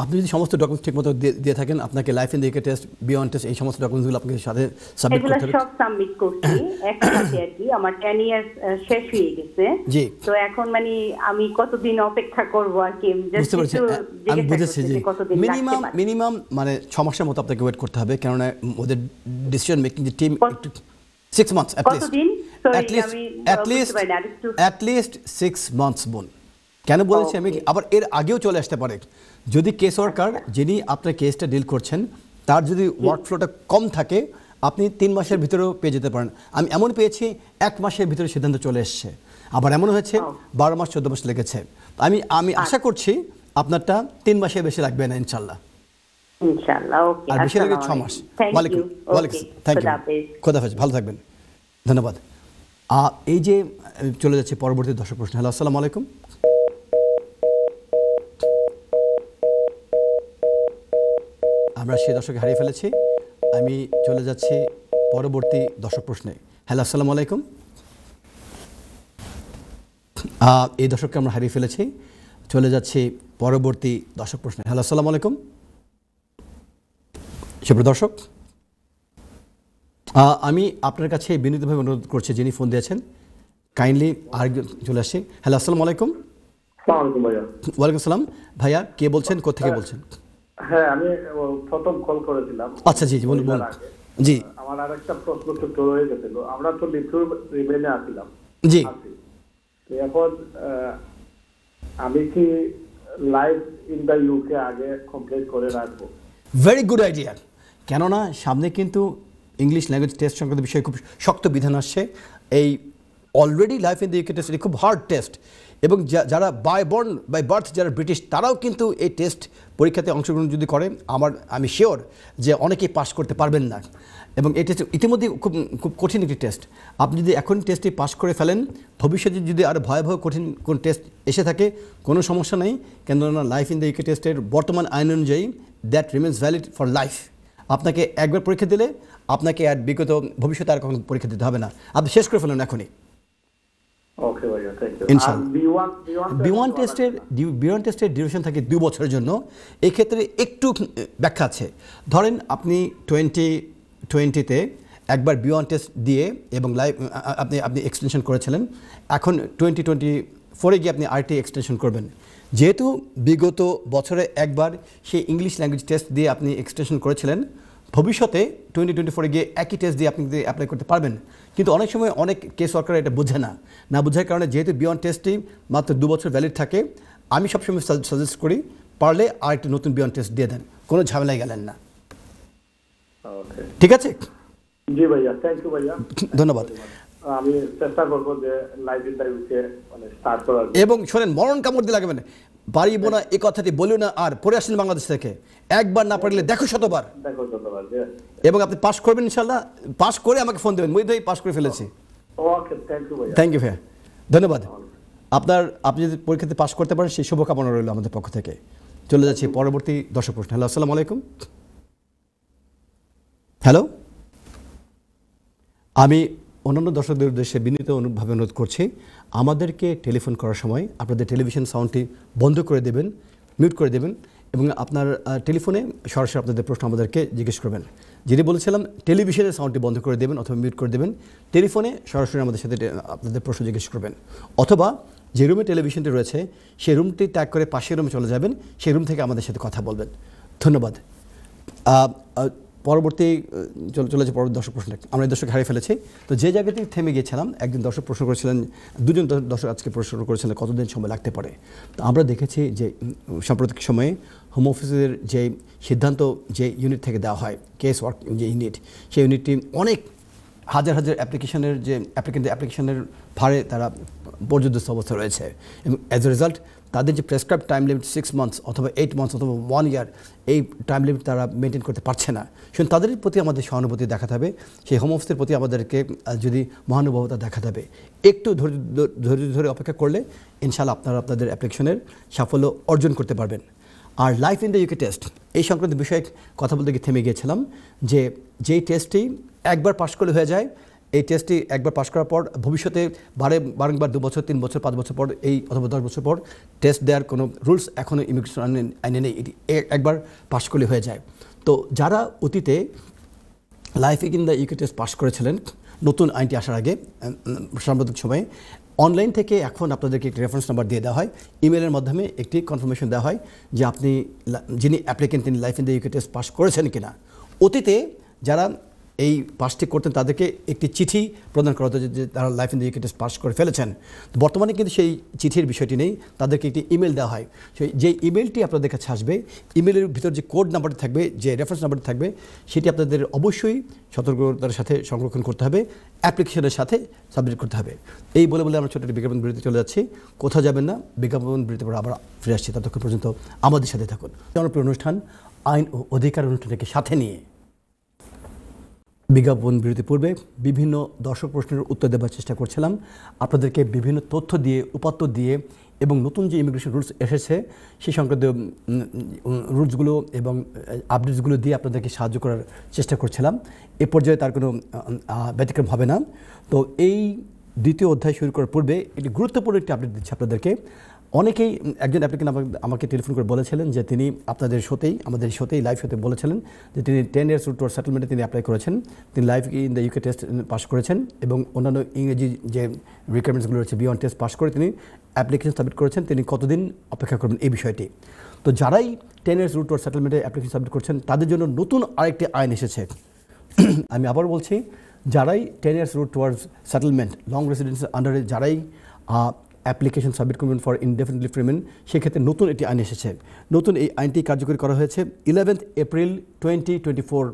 আপনি যদি সমস্ত ডকুমেন্টস ঠিকমতো দিয়ে থাকেন, আপনাকে life in the test, beyond test, এই সমস্ত ডকুমেন্টসগুলো আপনাকে সাথে সাবমিট করতে হবে। এগুলো সব সাবমিট করছি একসাথে আর কি। আমার 10 ইয়ার্স শেষ হয়ে গেছে। জি। তো এখন মানে আমি কতদিন অপেক্ষা করব আর কি? বুঝতে পারছি, আমি বুঝেছি যে মিনিমাম মানে 6 মাসের মতো আপনাকে ওয়েট করতে হবে, কেননা ওদের ডিসিশন মেকিং যে team 6 months at least 6 months বোন। কেন বলেছি আমি, আবার এর আগেও চলে আসতে পারে। যদি কেস ওয়ার্কার যিনি আপনার কেসটা ডিল করছেন তার যদি ওয়ার্কফ্লোটা কম থাকে, আপনি 3 মাসের ভিতরেও পেয়ে যেতে পারেন। আমি এমন পেয়েছি 1 মাসের ভিতরে সিদ্ধান্ত চলে এসছে, আবার এমন হয়েছে 12 মাস 14 মাস লেগেছে। আমি আশা করছি আপনারটা 3 মাসের বেশি লাগবে না ইনশাল্লাহ। ওকে। আর বেশি লাগে 6 মাস। ওয়ালাইকুম থ্যাংক ইউ, খোদা হাফেজ, ভালো থাকবেন, ধন্যবাদ। এই যে চলে যাচ্ছে পরবর্তী দর্শক প্রশ্ন। হ্যালো, আসসালামু আলাইকুম। আমরা সেই দর্শককে হারিয়ে ফেলেছি। আমি চলে যাচ্ছি পরবর্তী দর্শক প্রশ্নে। হ্যালো, আসসালামু আলাইকুম। এই দর্শককে আমরা হারিয়ে ফেলেছি। চলে যাচ্ছি পরবর্তী দর্শক প্রশ্নে। হ্যালো, আসসালামু আলাইকুম। সুপ্রিয় দর্শক, আমি আপনার কাছে বিনীতভাবে অনুরোধ করছি, যিনি ফোন দিয়েছেন কাইন্ডলি আরেকজন চলে আসছি। হ্যালো, আসসালামু আলাইকুম। ওয়ালাইকুম সালাম। ভাইয়া কে বলছেন, কোত্থেকে বলছেন? হ্যাঁ, আমি প্রথম কল করেছিলাম। আচ্ছা, জি বলুন। জি, আমার আরেকটা প্রশ্ন তো রয়ে গেছিল। আমরা তো লিথুর রিমেনে আসছিলাম। জি। এখন আমি কি লাইভ ইন দ্য ইউকে আগে কমপ্লিট করে রাখবো? Very good idea. কেননা সামনে কিন্তু ইংলিশ ল্যাঙ্গুয়েজ টেস্ট সংক্রান্ত বিষয়ে খুব শক্ত বিধান আসছে। এই already life in the UK test খুব হার্ড টেস্ট, এবং যারা বাই বার্থ যারা ব্রিটিশ তারাও কিন্তু এই টেস্ট পরীক্ষাতে অংশগ্রহণ যদি করে আমি শিওর যে অনেকেই পাস করতে পারবেন না। এবং এই টেস্ট ইতিমধ্যে খুব খুব কঠিন একটি টেস্ট। আপনি যদি এখন টেস্টটি পাস করে ফেলেন, ভবিষ্যতে যদি আরও ভয়াবহ কঠিন কোন টেস্ট এসে থাকে কোনো সমস্যা নেই, কেননা লাইফ ইন দ্য ইউকে টেস্টের বর্তমান আইন অনুযায়ী that remains valid for life. আপনাকে একবার পরীক্ষা দিলে আপনাকে আর বিগত ভবিষ্যতে আর কখনো পরীক্ষা দিতে হবে না, আপনি শেষ করে ফেলেন এখনই। ওকে ভাইয়া, থ্যাংক ইউ। ইনশাআল্লাহ বি1 টেস্টের ডিউরেশন থাকে 2 বছরের জন্য। এই ক্ষেত্রে একটু ব্যাখ্যা আছে। ধরেন আপনি 2020-তে একবার বি1 টেস্ট দিয়ে এবং আপনি এক্সটেনশন করেছিলেন, এখন 2024-এ গিয়ে আপনি আরটি এক্সটেনশন করবেন। যেহেতু বিগত বছরে একবার সেই ইংলিশ ল্যাঙ্গুয়েজ টেস্ট দিয়ে আপনি এক্সটেনশন করেছিলেন, ভবিষ্যতে 2024-এ গিয়ে একই টেস্ট দিয়ে আপনি অ্যাপ্লাই করতে পারবেন। কিন্তু অনেক সময় অনেক কেস ওয়ার্কার এটা বোঝে না বোঝার কারণে যেহেতু বি1 টেস্টটি মাত্র 2 বছর ভ্যালিড থাকে, আমি সবসময় সাজেস্ট করি পারলে আর একটি নতুন বি1 টেস্ট দিয়ে দেন, কোনো ঝামেলায় গেলেন না। ঠিক আছে? জি ভাইয়া, থ্যাংক ইউ ভাইয়া, ধন্যবাদ। আমি চেষ্টা করবো যে লাইফ ইন দ্য ইউকে মানে স্টার্ট করার। এবং শোনেন, মরণ কামড় দিয়ে লাগবেন, পারিব না এই কথাটি বলিও না আর। পড়ে আসেন বাংলাদেশ থেকে, একবার না পারলে দেখো শতবার। এবং আপনি পাস করবেন ইনশাল্লাহ। পাস করে আমাকে ফোন দেবেন, মুই পাস করে ফেলেছি। ওকে, থ্যাংক ইউ ভাইয়া। থ্যাংক ইউ ভাইয়া, ধন্যবাদ। আপনি যদি পরীক্ষাতে পাস করতে পারেন সেই শুভকামনা রইল আমাদের পক্ষ থেকে। চলে যাচ্ছি পরবর্তী দর্শক প্রশ্ন। হ্যালো, আসসালামু আলাইকুম। হ্যালো, আমি অন্যান্য দর্শকদের উদ্দেশ্যে বিনীতভাবে অনুরোধ করছি, আমাদেরকে টেলিফোন করার সময় আপনাদের টেলিভিশন সাউন্ডটি বন্ধ করে দেবেন, মিউট করে দেবেন এবং আপনার টেলিফোনে সরাসরি আপনাদের প্রশ্ন আমাদেরকে জিজ্ঞেস করবেন। যেটি বলেছিলাম, টেলিভিশনের সাউন্ডটি বন্ধ করে দেবেন অথবা মিউট করে দেবেন, টেলিফোনে সরাসরি আমাদের সাথে আপনাদের প্রশ্ন জিজ্ঞেস করবেন। অথবা যে রুমে টেলিভিশনটি রয়েছে সেই রুমটি ত্যাগ করে পাশের রুমে চলে যাবেন, সেই রুম থেকে আমাদের সাথে কথা বলবেন। ধন্যবাদ। পরবর্তী চলে যাচ্ছে পরবর্তী দর্শক প্রশ্ন। আমরা এই দর্শক হারিয়ে ফেলেছি। তো যে জায়গাতে থেমে গিয়েছিলাম, একজন দর্শক প্রশ্ন করেছিলেন, দুজন দর্শক আজকে প্রশ্ন করেছিলেন কতদিন সময় লাগতে পারে। তো আমরা দেখেছি যে সাম্প্রতিক সময়ে হোম অফিসের যে সিদ্ধান্ত যে ইউনিট থেকে দেওয়া হয়, কেস ওয়ার্ক যে ইউনিট, সেই ইউনিটটি অনেক হাজার অ্যাপ্লিকেশনের যে অ্যাপ্লিকেশনের ভারে তারা পর্যদস্ত অবস্থা রয়েছে এবং অ্যাজ এ রেজাল্ট তাদের যে প্রেসক্রাইব টাইম লিমিট 6 মান্থস অথবা 8 মান্থস অথবা 1 ইয়ার, এই টাইম লিমিট তারা মেনটেন করতে পারছে না। শুধু তাদের প্রতি আমাদের সহানুভূতি দেখাতে হবে, সেই হোম অফিসের প্রতি আমাদেরকে যদি মহানুভবতা দেখাতে হবে। একটু ধৈর্য ধরে অপেক্ষা করলে ইনশাআল্লাহ আপনারা আপনাদের অ্যাপ্লিকেশনের সাফল্য অর্জন করতে পারবেন। আর life in the UK test এই সংক্রান্ত বিষয়ে কথা বলতে গিয়ে থেমে গিয়েছিলাম যে যেই টেস্টটি একবার পাশ করলে হয়ে যায়, এই টেস্টটি একবার পাশ করার পর ভবিষ্যতে বারংবার 2 বছর 3 বছর 5 বছর পর এই অথবা 10 বছর পর টেস্ট দেওয়ার কোনো রুলস এখনও ইমিগ্রেশন আইনে নেই, এটি একবার পাশ করলে হয়ে যায়। তো যারা অতীতে life in the UK test pass করেছিলেন নতুন আইনটি আসার আগে সাম্প্রতিক সময়ে, অনলাইন থেকে এখন আপনাদেরকে একটি রেফারেন্স নাম্বার দিয়ে দেওয়া হয়, ইমেলের মাধ্যমে একটি কনফার্মেশন দেওয়া হয় যে আপনি যিনি অ্যাপ্লিকেন্ট তিনি life in the UK test pass করেছেন কিনা। অতীতে যারা এই পাসটি করতেন তাদেরকে একটি চিঠি প্রদান করা হতো যে তারা life in the UK test pass করে ফেলেছেন। বর্তমানে কিন্তু সেই চিঠির বিষয়টি নেই, তাদেরকে একটি ইমেল দেওয়া হয়। সেই যে ইমেলটি আপনাদের কাছে আসবে, ইমেলের ভিতর যে কোড নাম্বারটি থাকবে, যে রেফারেন্স নাম্বারটি থাকবে, সেটি আপনাদের অবশ্যই সতর্কতার সাথে সংরক্ষণ করতে হবে, অ্যাপ্লিকেশনের সাথে সাবমিট করতে হবে। এই বলে আমরা ছোট একটি বিজ্ঞাপন বিরতি চলে যাচ্ছি। কোথাও যাবেন না, বিজ্ঞাপন বিরতি পরে আবার ফিরে আসছি, ততক্ষণ পর্যন্ত আমাদের সাথে থাকুন। জনপ্রিয় অনুষ্ঠান আইন ও অধিকার অনুষ্ঠানকে সাথে নিয়ে বিজ্ঞাপন বিরতি পূর্বে বিভিন্ন দর্শক প্রশ্নের উত্তর দেওয়ার চেষ্টা করছিলাম, আপনাদেরকে বিভিন্ন তথ্য দিয়ে, উপাত্ত দিয়ে এবং নতুন যে ইমিগ্রেশন রুলস এসেছে সেই সংক্রান্ত রুলসগুলো এবং আপডেটসগুলো দিয়ে আপনাদেরকে সাহায্য করার চেষ্টা করছিলাম। এ পর্যায়ে তার কোনো ব্যতিক্রম হবে না। তো এই দ্বিতীয় অধ্যায় শুরু করার পূর্বে একটি গুরুত্বপূর্ণ একটি আপডেট দিচ্ছি আপনাদেরকে। অনেকেই একজন অ্যাপ্লিকেন্ট আমাকে টেলিফোন করে বলেছিলেন যে তিনি আপনাদের আমাদের শোতেই লাইভ শোতে বলেছিলেন যে তিনি 10 ইয়ার্স রুট টুয়ার্ড সেটেলমেন্টে তিনি অ্যাপ্লাই করেছেন, তিনি life in the UK test pass করেছেন এবং অন্যান্য ইংরেজি যে রিকোয়ারমেন্টসগুলো রয়েছে বি1 টেস্ট পাস করে তিনি অ্যাপ্লিকেশন সাবমিট করেছেন। তিনি কতদিন অপেক্ষা করবেন এই বিষয়টি। তো যারাই 10 ইয়ার্স রুট টুয়ার্ড সেটেলমেন্টে অ্যাপ্লিকেশন সাবমিট করছেন তাদের জন্য নতুন আরেকটি আইন এসেছে। আমি আবার বলছি, যারাই 10 years route towards settlement long রেসিডেন্সের আন্ডারে যারাই অ্যাপ্লিকেশন সাবমিট করবেন for indefinite leave to remain, সেক্ষেত্রে নতুন একটি আইন এসেছে। নতুন এই আইনটি কার্যকরী করা হয়েছে 11 এপ্রিল 2024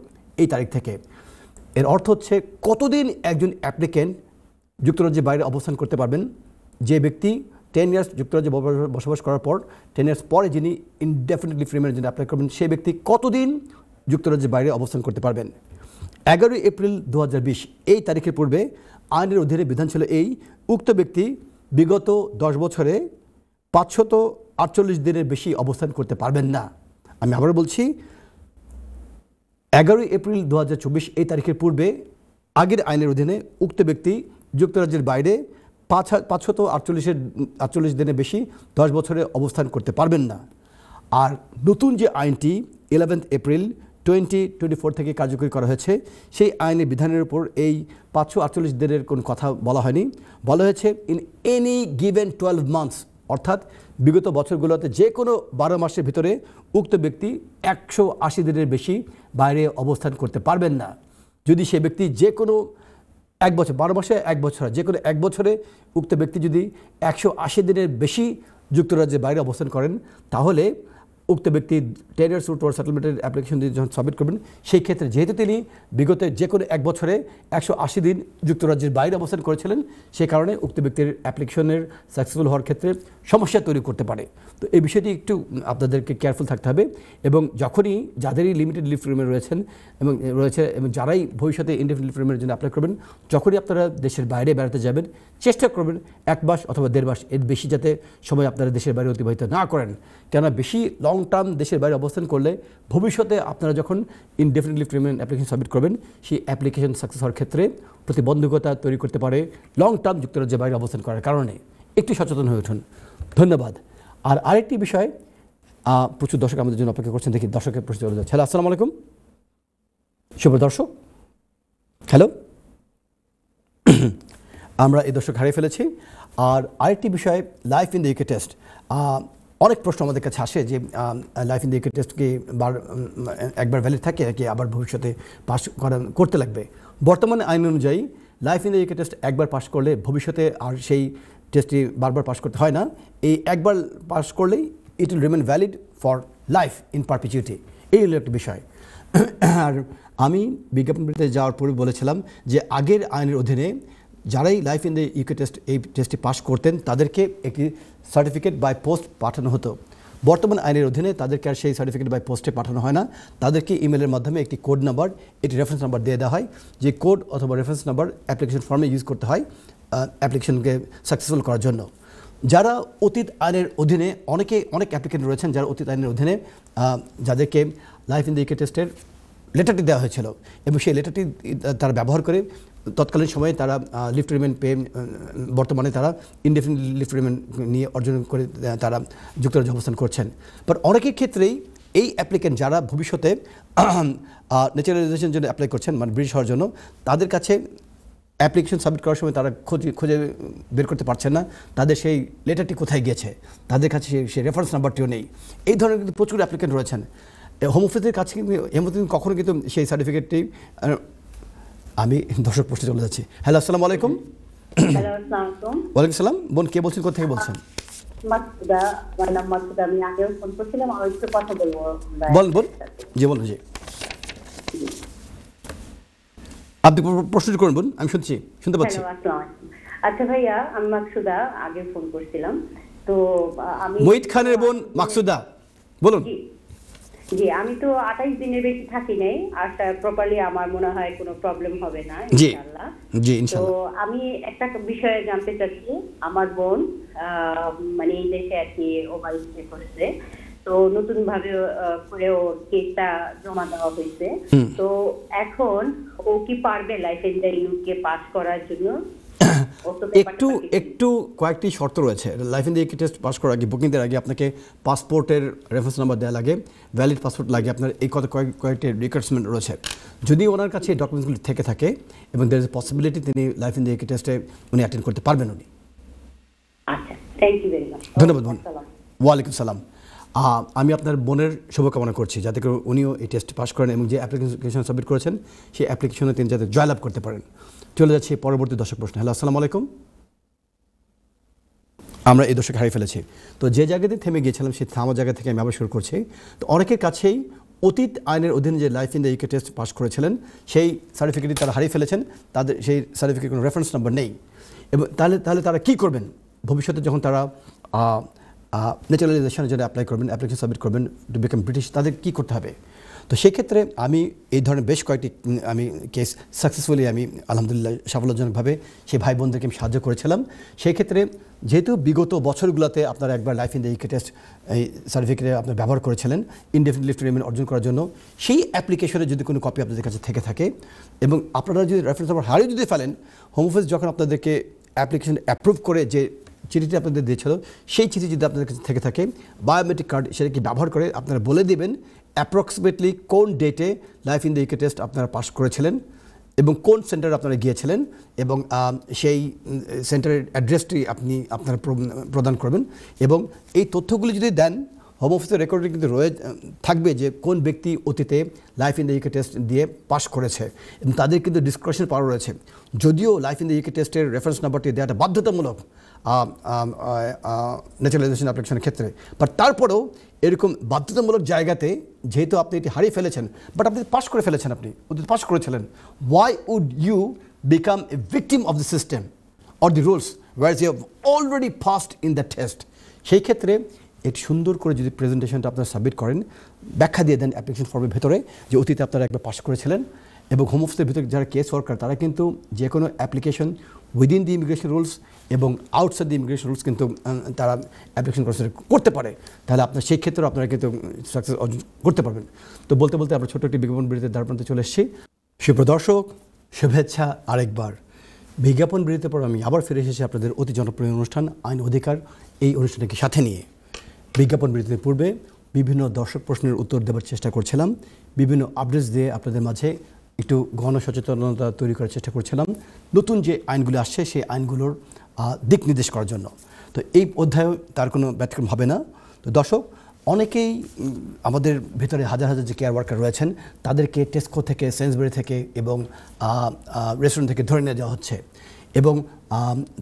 এই তারিখ থেকে। এর অর্থ হচ্ছে কতদিন একজন অ্যাপ্লিকেন্ট যুক্তরাজ্যের বাইরে অবস্থান করতে পারবেন যে ব্যক্তি 10 ইয়ার্স যুক্তরাজ্যে বসবাস করার পর 10 ইয়ার্স পরে যিনি ইনডেফিনিট লিভ রিমেইনের জন্য অ্যাপ্লাই করবেন সেই ব্যক্তি কতদিন যুক্তরাজ্যের বাইরে অবস্থান করতে পারবেন? 11 এপ্রিল 2020 এই তারিখের পূর্বে আইনের অধীনে বিধান ছিল এই, উক্ত ব্যক্তি বিগত 10 বছরে 548 দিনের বেশি অবস্থান করতে পারবেন না। আমি আবার বলছি, 11 এপ্রিল 2024 এই তারিখের পূর্বে আগের আইনের অধীনে উক্ত ব্যক্তি যুক্তরাজ্যের বাইরে 548 দিনের বেশি 10 বছরে অবস্থান করতে পারবেন না। আর নতুন যে আইনটি 11 এপ্রিল 2024 থেকে কার্যকরী করা হয়েছে, সেই আইনের বিধানের উপর এই 548 দিনের কোনো কথা বলা হয়নি। বলা হয়েছে ইন এনি গিভেন 12 মান্থস, অর্থাৎ বিগত বছরগুলোতে যে কোনো 12 মাসের ভিতরে উক্ত ব্যক্তি 180 দিনের বেশি বাইরে অবস্থান করতে পারবেন না। যদি সে ব্যক্তি যে কোনো 1 বছর, 12 মাসে 1 বছর, যে কোনো 1 বছরে উক্ত ব্যক্তি যদি 180 দিনের বেশি যুক্তরাজ্যের বাইরে অবস্থান করেন, তাহলে উক্ত ব্যক্তি 10 ইয়ার্স টুয়ার্ড সেটেলমেন্টের অ্যাপ্লিকেশন দিয়ে যখন সাবমিট করবেন, সেই ক্ষেত্রে যেহেতু তিনি বিগত যে কোনো 1 বছরে 180 দিন যুক্তরাজ্যের বাইরে অবস্থান করেছিলেন, সেই কারণে উক্ত ব্যক্তির অ্যাপ্লিকেশনের সাকসেসফুল হওয়ার ক্ষেত্রে সমস্যা তৈরি করতে পারে। তো এই বিষয়টি একটু আপনাদেরকে কেয়ারফুল থাকতে হবে। এবং যখনই যাদেরই লিমিটেড লিভ রিমেইন রয়েছে এবং যারাই ভবিষ্যতে ইনডেফিনিট লিভ রিমেইনের জন্য অ্যাপ্লাই করবেন, যখনই আপনারা দেশের বাইরে বেড়াতে যাবেন, চেষ্টা করবেন 1 মাস অথবা 1.5 মাস এর বেশি যাতে সময় আপনারা দেশের বাইরে অতিবাহিত না করেন। কেননা বেশি লং টার্ম দেশের বাইরে অবস্থান করলে ভবিষ্যতে আপনারা যখন indefinite leave remain application submit করবেন, সেই অ্যাপ্লিকেশন সাকসেস হওয়ার ক্ষেত্রে প্রতিবন্ধকতা তৈরি করতে পারে লং টার্ম যুক্তরাজ্যের বাইরে অবস্থান করার কারণে। একটু সচেতন হয়ে উঠুন। ধন্যবাদ। আর আরেকটি বিষয়, প্রচুর দর্শক আমাদের জন্য অপেক্ষা করছেন, দেখি দর্শকের প্রশ্ন চলে যাচ্ছে। হ্যালো, আসসালামু আলাইকুম শুভ দর্শক। হ্যালো, আমরা এই দর্শক হারিয়ে ফেলেছি। আর আরেকটি বিষয়, life in the UK test. অনেক প্রশ্ন আমাদের কাছে আসে যে লাইফ ইন দ্য ইউকে টেস্টকে একবার ভ্যালিড থাকে নাকি আবার ভবিষ্যতে পাস করতে লাগবে। বর্তমানে আইন অনুযায়ী life in the UK test একবার পাস করলে ভবিষ্যতে আর সেই টেস্টটি বারবার পাস করতে হয় না। এই একবার পাস করলেই it will remain valid for life in perpetuity. এই হলো একটা বিষয়। আর আমি বিজ্ঞাপনবিতে যাওয়ার পূর্বে বলেছিলাম যে আগের আইনের অধীনে যারাই life in the UK test এই টেস্টটি পাস করতেন, তাদেরকে একটি সার্টিফিকেট বাই পোস্ট পাঠানো হতো। বর্তমান আইনের অধীনে তাদেরকে আর সেই সার্টিফিকেট বাই পোস্টে পাঠানো হয় না। তাদেরকে ইমেলের মাধ্যমে একটি কোড নাম্বার, একটি রেফারেন্স নাম্বার দিয়ে দেওয়া হয়, যে কোড অথবা রেফারেন্স নাম্বার অ্যাপ্লিকেশন ফর্মে ইউজ করতে হয় অ্যাপ্লিকেশনকে সাকসেসফুল করার জন্য। যারা অতীত আইনের অধীনে অনেক অ্যাপ্লিকেন্ট রয়েছেন যারা অতীত আইনের অধীনে যাদেরকে লাইফ ইন দ্য ইউকে টেস্টের লেটারটি দেওয়া হয়েছিল এবং সেই লেটারটি তারা ব্যবহার করে তৎকালীন সময়ে তারা লিভ রিমেইন পেয়ে বর্তমানে তারা ইনডেফিনিট লিভ রিমেইন নিয়ে অর্জন করে তারা যুক্তরাজ্যে অবস্থান করছেন। বাট অনেকের ক্ষেত্রেই এই অ্যাপ্লিকেন্ট যারা ভবিষ্যতে ন্যাচারালাইজেশনের জন্য অ্যাপ্লাই করছেন, মানে ব্রিটিশ হওয়ার জন্য, তাদের কাছে অ্যাপ্লিকেশন সাবমিট করার সময় তারা খুঁজে বের করতে পারছেন না তাদের সেই লেটারটি কোথায় গিয়েছে, তাদের কাছে সেই রেফারেন্স নাম্বারটিও নেই। এই ধরনের কিন্তু প্রচুর অ্যাপ্লিকেন্ট রয়েছেন। হোম অফিসের কাছে কখনো কিন্তু সেই সার্টিফিকেটটি, আমি দর্শক প্রশ্নে চলে যাচ্ছি। হ্যালো, আসসালামু আলাইকুম। ওয়ালাইকুম সালাম। বোন, কে বলছেন, কোথা থেকে বলছেন? বল জি, বলুন জি, আপনি প্রশ্ন করুন বোন, আমি শুনতে পাচ্ছি। আচ্ছা ভাইয়া, আমি মাকসুদা, আগে ফোন করছিলাম। তো আমি মহিত খানের বোন মাকসুদা, বলুন। জি, আমি তো 28 দিনের বেশি থাকি নাই, আর প্রপারলি আমার মনে হয় কোনো প্রবলেম হবে না ইনশাআল্লাহ। জি ইনশাআল্লাহ। তো আমি একটা বিষয়ে জানতে চাচ্ছি, আমার বোন মানে এই দেশে আর কি ওভারস্টে করেছে, তো নতুন ভাবে করে ওর কেসটা জমা দেওয়া হয়েছে। তো এখন ও কি পারবে life in the UK pass করার জন্য? একটু কয়েকটি শর্ত রয়েছে। Life in the UK test pass করার আগে, বুকিং দেওয়ার আগে আপনাকে পাসপোর্টের রেফারেন্স নাম্বার দেওয়া লাগে, ভ্যালিড পাসপোর্ট লাগে, আপনার এই কয়েকটি রিকোয়ারমেন্ট রয়েছে। যদি ওনার কাছে এই ডকুমেন্টসগুলি থেকে থাকে এবং দের ইজ পসিবিলিটি তিনি লাইফ ইন দ্য ইউকে টেস্টে উনি অ্যাটেন্ড করতে পারবেন উনি। আচ্ছা, থ্যাংক ইউ ভেরি মাচ। ধন্যবাদ বোন। ওয়ালাইকুম সালাম। আমি আপনার বোনের শুভকামনা করছি যাতে করে উনিও এই টেস্ট পাস করেন এবং যে অ্যাপ্লিকেশন সাবমিট করেছেন সেই অ্যাপ্লিকেশনে তিনি যাতে জয়লাভ করতে পারেন। চলে যাচ্ছি পরবর্তী দর্শক প্রশ্ন। হ্যালো, আসসালামু আলাইকুম। আমরা এই দর্শক হারিয়ে ফেলেছি। তো যে জায়গাতে থেমে গিয়েছিলাম সেই থামা জায়গা থেকে আমি আবার শুরু করছি। তো অনেকের কাছেই অতীত আইনের অধীনে যে life in the UK test pass করেছিলেন সেই সার্টিফিকেটটি তারা হারিয়ে ফেলেছেন, তাদের সেই সার্টিফিকেট কোনো রেফারেন্স নাম্বার নেই। এবং তাহলে তারা কী করবেন? ভবিষ্যতে যখন তারা ন্যাচারালাইজেশনের জন্য অ্যাপ্লাই করবেন, অ্যাপ্লিকেশন সাবমিট করবেন টু বিকাম ব্রিটিশ, তাদের কী করতে হবে। তো সেক্ষেত্রে আমি এই ধরনের বেশ কয়েকটি আমি কেস সাকসেসফুলি আমি আলহামদুলিল্লাহ সাফল্যজনকভাবে সেই ভাই বোনদেরকে আমি সাহায্য করেছিলাম। সেই ক্ষেত্রে যেহেতু বিগত বছরগুলোতে আপনারা একবার life in the UK test এই সার্টিফিকেটে আপনার ব্যবহার করেছিলেন ইনডেফিনিট লিভ টু রিমেইন অর্জন করার জন্য, সেই অ্যাপ্লিকেশনে যদি কোনো কপি আপনাদের কাছে থেকে থাকে এবং আপনারা যদি রেফারেন্স নাম্বার হারিয়ে যদি ফেলেন, হোম অফিস যখন আপনাদেরকে অ্যাপ্লিকেশন অ্যাপ্রুভ করে যে চিঠিটি আপনাদের দিয়েছিল, সেই চিঠি যদি আপনাদের কাছে থেকে থাকে, বায়োমেট্রিক কার্ড সেটাকে ব্যবহার করে আপনারা বলে দেবেন অ্যাপ্রক্সিমেটলি কোন ডেটে life in the UK test আপনারা পাস করেছিলেন এবং কোন সেন্টারে আপনারা গিয়েছিলেন, এবং সেই সেন্টারের অ্যাড্রেসটি আপনারা প্রদান করবেন। এবং এই তথ্যগুলি যদি দেন, হোম অফিসের রেকর্ডে কিন্তু থাকবে যে কোন ব্যক্তি অতীতে life in the UK test দিয়ে পাস করেছে, এবং তাদের কিন্তু ডিসক্রিপশন পাওয়ার রয়েছে। যদিও লাইফ ইন দ্য ইউকে টেস্টের রেফারেন্স নাম্বারটি দেওয়াটা বাধ্যতামূলক ন্যাচারালাইজেশন অ্যাপ্লিকেশনের ক্ষেত্রে, বাট তারপরেও এরকম বাধ্যতামূলক জায়গাতে যেহেতু আপনি এটি হারিয়ে ফেলেছেন, বাট আপনি পাস করে ফেলেছেন, আপনি অতীতে পাস করেছিলেন, why would you become a victim of the system or the rules where you have already passed in the test. সেই ক্ষেত্রে এটি সুন্দর করে যদি প্রেজেন্টেশনটা আপনারা সাবমিট করেন, ব্যাখ্যা দিয়ে দেন অ্যাপ্লিকেশন ফর্মের ভেতরে যে অতীতে আপনারা একবার পাস করেছিলেন, এবং হোম অফিসের ভিতরে যারা কেস ওয়ার্কার তারা কিন্তু যে কোনো application within the immigration rules এবং আউটসাইড দি ইমিগ্রেশন রুলস কিন্তু তারা অ্যাপ্লিকেশন করতে পারে, তাহলে আপনার সেই ক্ষেত্রেও আপনারা কিন্তু সাকসেস অর্জন করতে পারবেন। তো বলতে বলতে আমরা ছোটো একটি বিজ্ঞাপন বিরতির দ্বারপ্রান্তে চলে এসেছি। সুপ্রদর্শক, শুভেচ্ছা আরেকবার। বিজ্ঞাপন বিরতির পর আমি আবার ফিরে এসেছি আপনাদের অতি জনপ্রিয় অনুষ্ঠান আইন অধিকার, এই অনুষ্ঠানকে সাথে নিয়ে। বিজ্ঞাপন বিরতির পূর্বে বিভিন্ন দর্শক প্রশ্নের উত্তর দেওয়ার চেষ্টা করছিলাম, বিভিন্ন আপডেটস দিয়ে আপনাদের মাঝে একটু গণসচেতনতা তৈরি করার চেষ্টা করছিলাম, নতুন যে আইনগুলো আসছে সেই আইনগুলোর দিক নির্দেশ করার জন্য। তো এই অধ্যায়ে তার কোনো ব্যতিক্রম হবে না। তো দর্শক, অনেকেই আমাদের ভেতরে হাজার হাজার যে কেয়ার ওয়ার্কার রয়েছেন তাদেরকে টেস্কো থেকে, সেন্সবেরি থেকে এবং রেস্টুরেন্ট থেকে ধরে নিয়ে যাওয়া হচ্ছে, এবং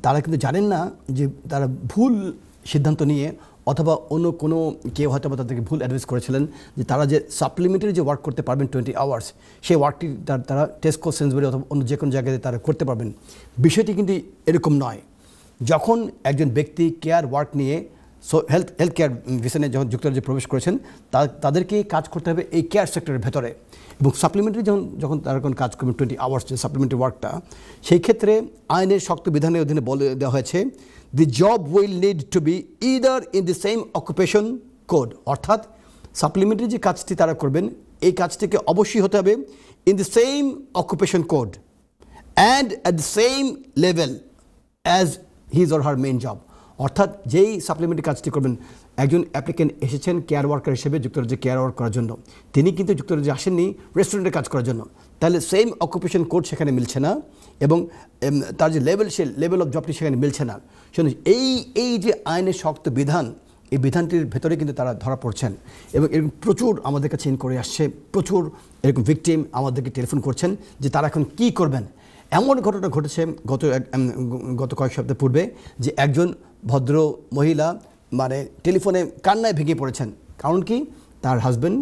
তারা কিন্তু জানেন না যে তারা ভুল সিদ্ধান্ত নিয়ে অথবা অন্য কোনো কেউ হয়তো তাদেরকে ভুল অ্যাডভাইস করেছিলেন যে তারা যে সাপ্লিমেন্টারি যে ওয়ার্ক করতে পারবেন 20 আওয়ার্স, সেই ওয়ার্কটি তারা টেস্কো, সেন্সবেরি অথবা অন্য যে কোনো জায়গাতে তারা করতে পারবেন। বিষয়টি কিন্তু এরকম নয়। যখন একজন ব্যক্তি কেয়ার ওয়ার্ক নিয়ে হেলথ কেয়ার ভিসা নিয়ে যখন যুক্তরাজ্যে প্রবেশ করেছেন, তাদেরকে কাজ করতে হবে এই কেয়ার সেক্টরের ভেতরে, এবং সাপ্লিমেন্টারি যখন তারা কোনো কাজ করবেন 20 আওয়ার্স যে সাপ্লিমেন্টারি ওয়ার্কটা, সেই ক্ষেত্রে আইনের শক্ত বিধানের অধীনে বলে দেওয়া হয়েছে the job will need to be either in the same occupation code, অর্থাৎ সাপ্লিমেন্টারি যে কাজটি তারা করবেন এই কাজটিকে অবশ্যই হতে হবে in the same occupation code and at the same level as his or her main job। অর্থাৎ যেই সাপ্লিমেন্টারি কাজটি করবেন, একজন অ্যাপ্লিকেন্ট এসেছেন কেয়ার ওয়ার্কার হিসেবে যুক্তরাজ্যে কেয়ার ওয়ার্ক করার জন্য, তিনি কিন্তু যুক্তরাজ্যে আসেননি রেস্টুরেন্টে কাজ করার জন্য, তাহলে সেম অকুপেশন কোড সেখানে মিলছে না, এবং তার যে লেভেল, সে লেভেল অফ জবটি সেখানে মিলছে না। শুনুন, এই যে আইনের শক্ত বিধান, এই বিধানটির ভেতরে কিন্তু তারা ধরা পড়ছেন, এবং এরকম প্রচুর আমাদের কাছে ইনকোয়ারি আসছে, প্রচুর এরকম ভিকটিম আমাদেরকে টেলিফোন করছেন যে তারা এখন কী করবেন। এমন ঘটনা ঘটেছে গত কয়েক সপ্তাহ পূর্বে যে একজন ভদ্র মহিলা মানে টেলিফোনে কান্নায় ভেঙে পড়েছেন। কারণ কি, তার হাজব্যান্ড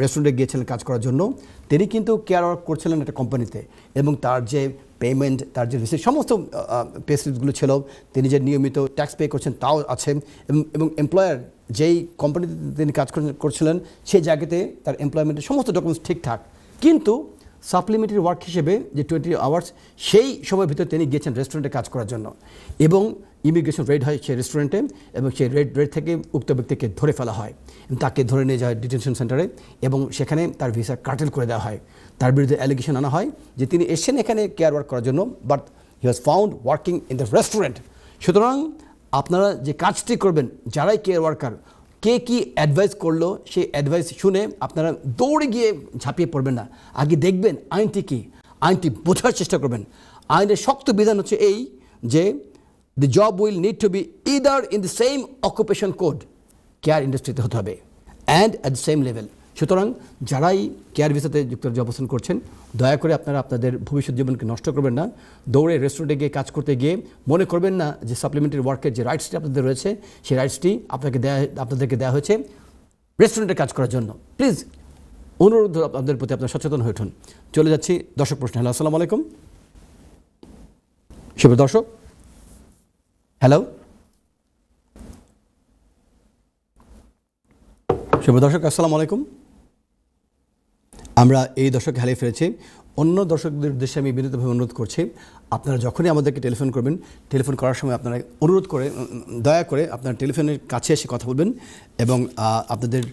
রেস্টুরেন্টে গিয়েছিলেন কাজ করার জন্য, তিনি কিন্তু কেয়ার ওয়ার্ক করছিলেন একটা কোম্পানিতে, এবং তার যে পেমেন্ট, তার যে রিসিপ্ট, সমস্ত পে স্লিপগুলো ছিল, তিনি যে নিয়মিত ট্যাক্স পে করছেন তাও আছে, এবং এমপ্লয়ার যেই কোম্পানিতে তিনি কাজ করছিলেন সেই জায়গাতে তার এমপ্লয়মেন্টের সমস্ত ডকুমেন্টস ঠিকঠাক, কিন্তু সাপ্লিমেন্টারি ওয়ার্ক হিসেবে যে 20 আওয়ার্স, সেই সময়ের ভিতরে তিনি গিয়েছেন রেস্টুরেন্টে কাজ করার জন্য, এবং ইমিগ্রেশন রেড হয় সেই রেস্টুরেন্টে, এবং সেই রেড থেকে উক্ত ব্যক্তিকে ধরে ফেলা হয়, তাকে ধরে নিয়ে যায় ডিটেনশন সেন্টারে, এবং সেখানে তার ভিসা কার্টেল করে দেওয়া হয়। তার বিরুদ্ধে অ্যালিগেশন আনা হয় যে তিনি এসেছেন এখানে কেয়ার ওয়ার্ক করার জন্য, but he was found working in the restaurant. সুতরাং আপনারা যে কাজটি করবেন, যারাই কেয়ার ওয়ার্কার, কে কী অ্যাডভাইস করলো সেই অ্যাডভাইস শুনে আপনারা দৌড়ে গিয়ে ঝাঁপিয়ে পড়বেন না, আগে দেখবেন আইনটি কী, আইনটি বোঝার চেষ্টা করবেন। আইনের শক্ত বিধান হচ্ছে এই যে the job will need to be either in the same occupation code, care ইন্ডাস্ট্রিতে হতে হবে, and at the same level। সুতরাং যারাই কেয়ার ভিসাতে যুক্তরাজ্যে অবস্থান করছেন, দয়া করে আপনারা আপনাদের ভবিষ্যৎ জীবনকে নষ্ট করবেন না। দৌড়ে রেস্টুরেন্টে গিয়ে কাজ করতে গিয়ে মনে করবেন না যে সাপ্লিমেন্টারি ওয়ার্কের যে রাইটসটি আপনাদের রয়েছে, সেই রাইটসটি আপনাদেরকে দেওয়া হয়েছে রেস্টুরেন্টে কাজ করার জন্য। প্লিজ অনুরোধ আপনাদের প্রতি, আপনারা সচেতন হয়ে উঠুন। চলে যাচ্ছি দর্শক প্রশ্ন। হ্যালো, আসসালামু আলাইকুম। শুভ দর্শক, হ্যালো, শুভ দর্শক, আসসালামু আলাইকুম। আমরা এই দর্শক হারিয়ে ফেলেছি। অন্য দর্শকদের উদ্দেশ্যে আমি বিনীতভাবে অনুরোধ করছি, আপনারা যখনই আমাদেরকে টেলিফোন করবেন, টেলিফোন করার সময় আপনারা অনুরোধ করে দয়া করে আপনার টেলিফোনের কাছে এসে কথা বলবেন এবং আপনাদের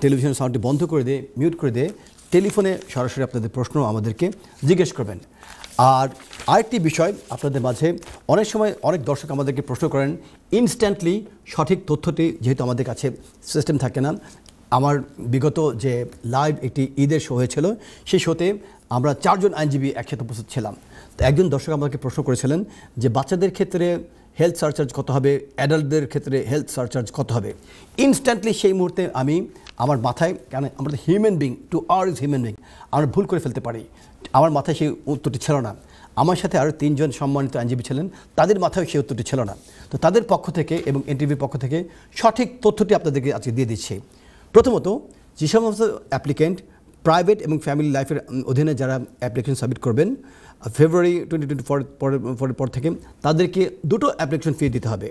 টেলিভিশনের সাউন্ডটি বন্ধ করে দিয়ে, মিউট করে দিয়ে টেলিফোনে সরাসরি আপনাদের প্রশ্ন আমাদেরকে জিজ্ঞেস করবেন। আর আরেকটি বিষয়, আপনাদের মাঝে অনেক সময় অনেক দর্শক আমাদেরকে প্রশ্ন করেন, ইনস্ট্যান্টলি সঠিক তথ্যটি যেহেতু আমাদের কাছে সিস্টেম থাকে না। আমার বিগত যে লাইভ একটি ঈদের শো হয়েছিল, সেই শোতে আমরা 4 জন আইনজীবী একসাথে উপস্থিত ছিলাম। তো একজন দর্শক আমাকে প্রশ্ন করেছিলেন যে বাচ্চাদের ক্ষেত্রে হেলথ সারচার্জ কত হবে, অ্যাডাল্টদের ক্ষেত্রে হেলথ সারচার্জ কত হবে। ইনস্ট্যান্টলি সেই মুহূর্তে আমি আমার মাথায়, কারণ আমরা তো human being, to err is human being, আমরা ভুল করে ফেলতে পারি, আমার মাথায় সেই উত্তরটি ছিল না। আমার সাথে আরও 3 জন সম্মানিত আইনজীবী ছিলেন, তাদের মাথায় সেই উত্তরটি ছিল না। তো তাদের পক্ষ থেকে এবং এনটিভির পক্ষ থেকে সঠিক তথ্যটি আপনাদেরকে আজকে দিয়ে দিচ্ছি। প্রথমত, যে সমস্ত অ্যাপ্লিকেন্ট প্রাইভেট এবং ফ্যামিলি লাইফের অধীনে যারা অ্যাপ্লিকেশন সাবমিট করবেন ফেব্রুয়ারি 2024 পর থেকে, তাদেরকে 2টো অ্যাপ্লিকেশন ফি দিতে হবে।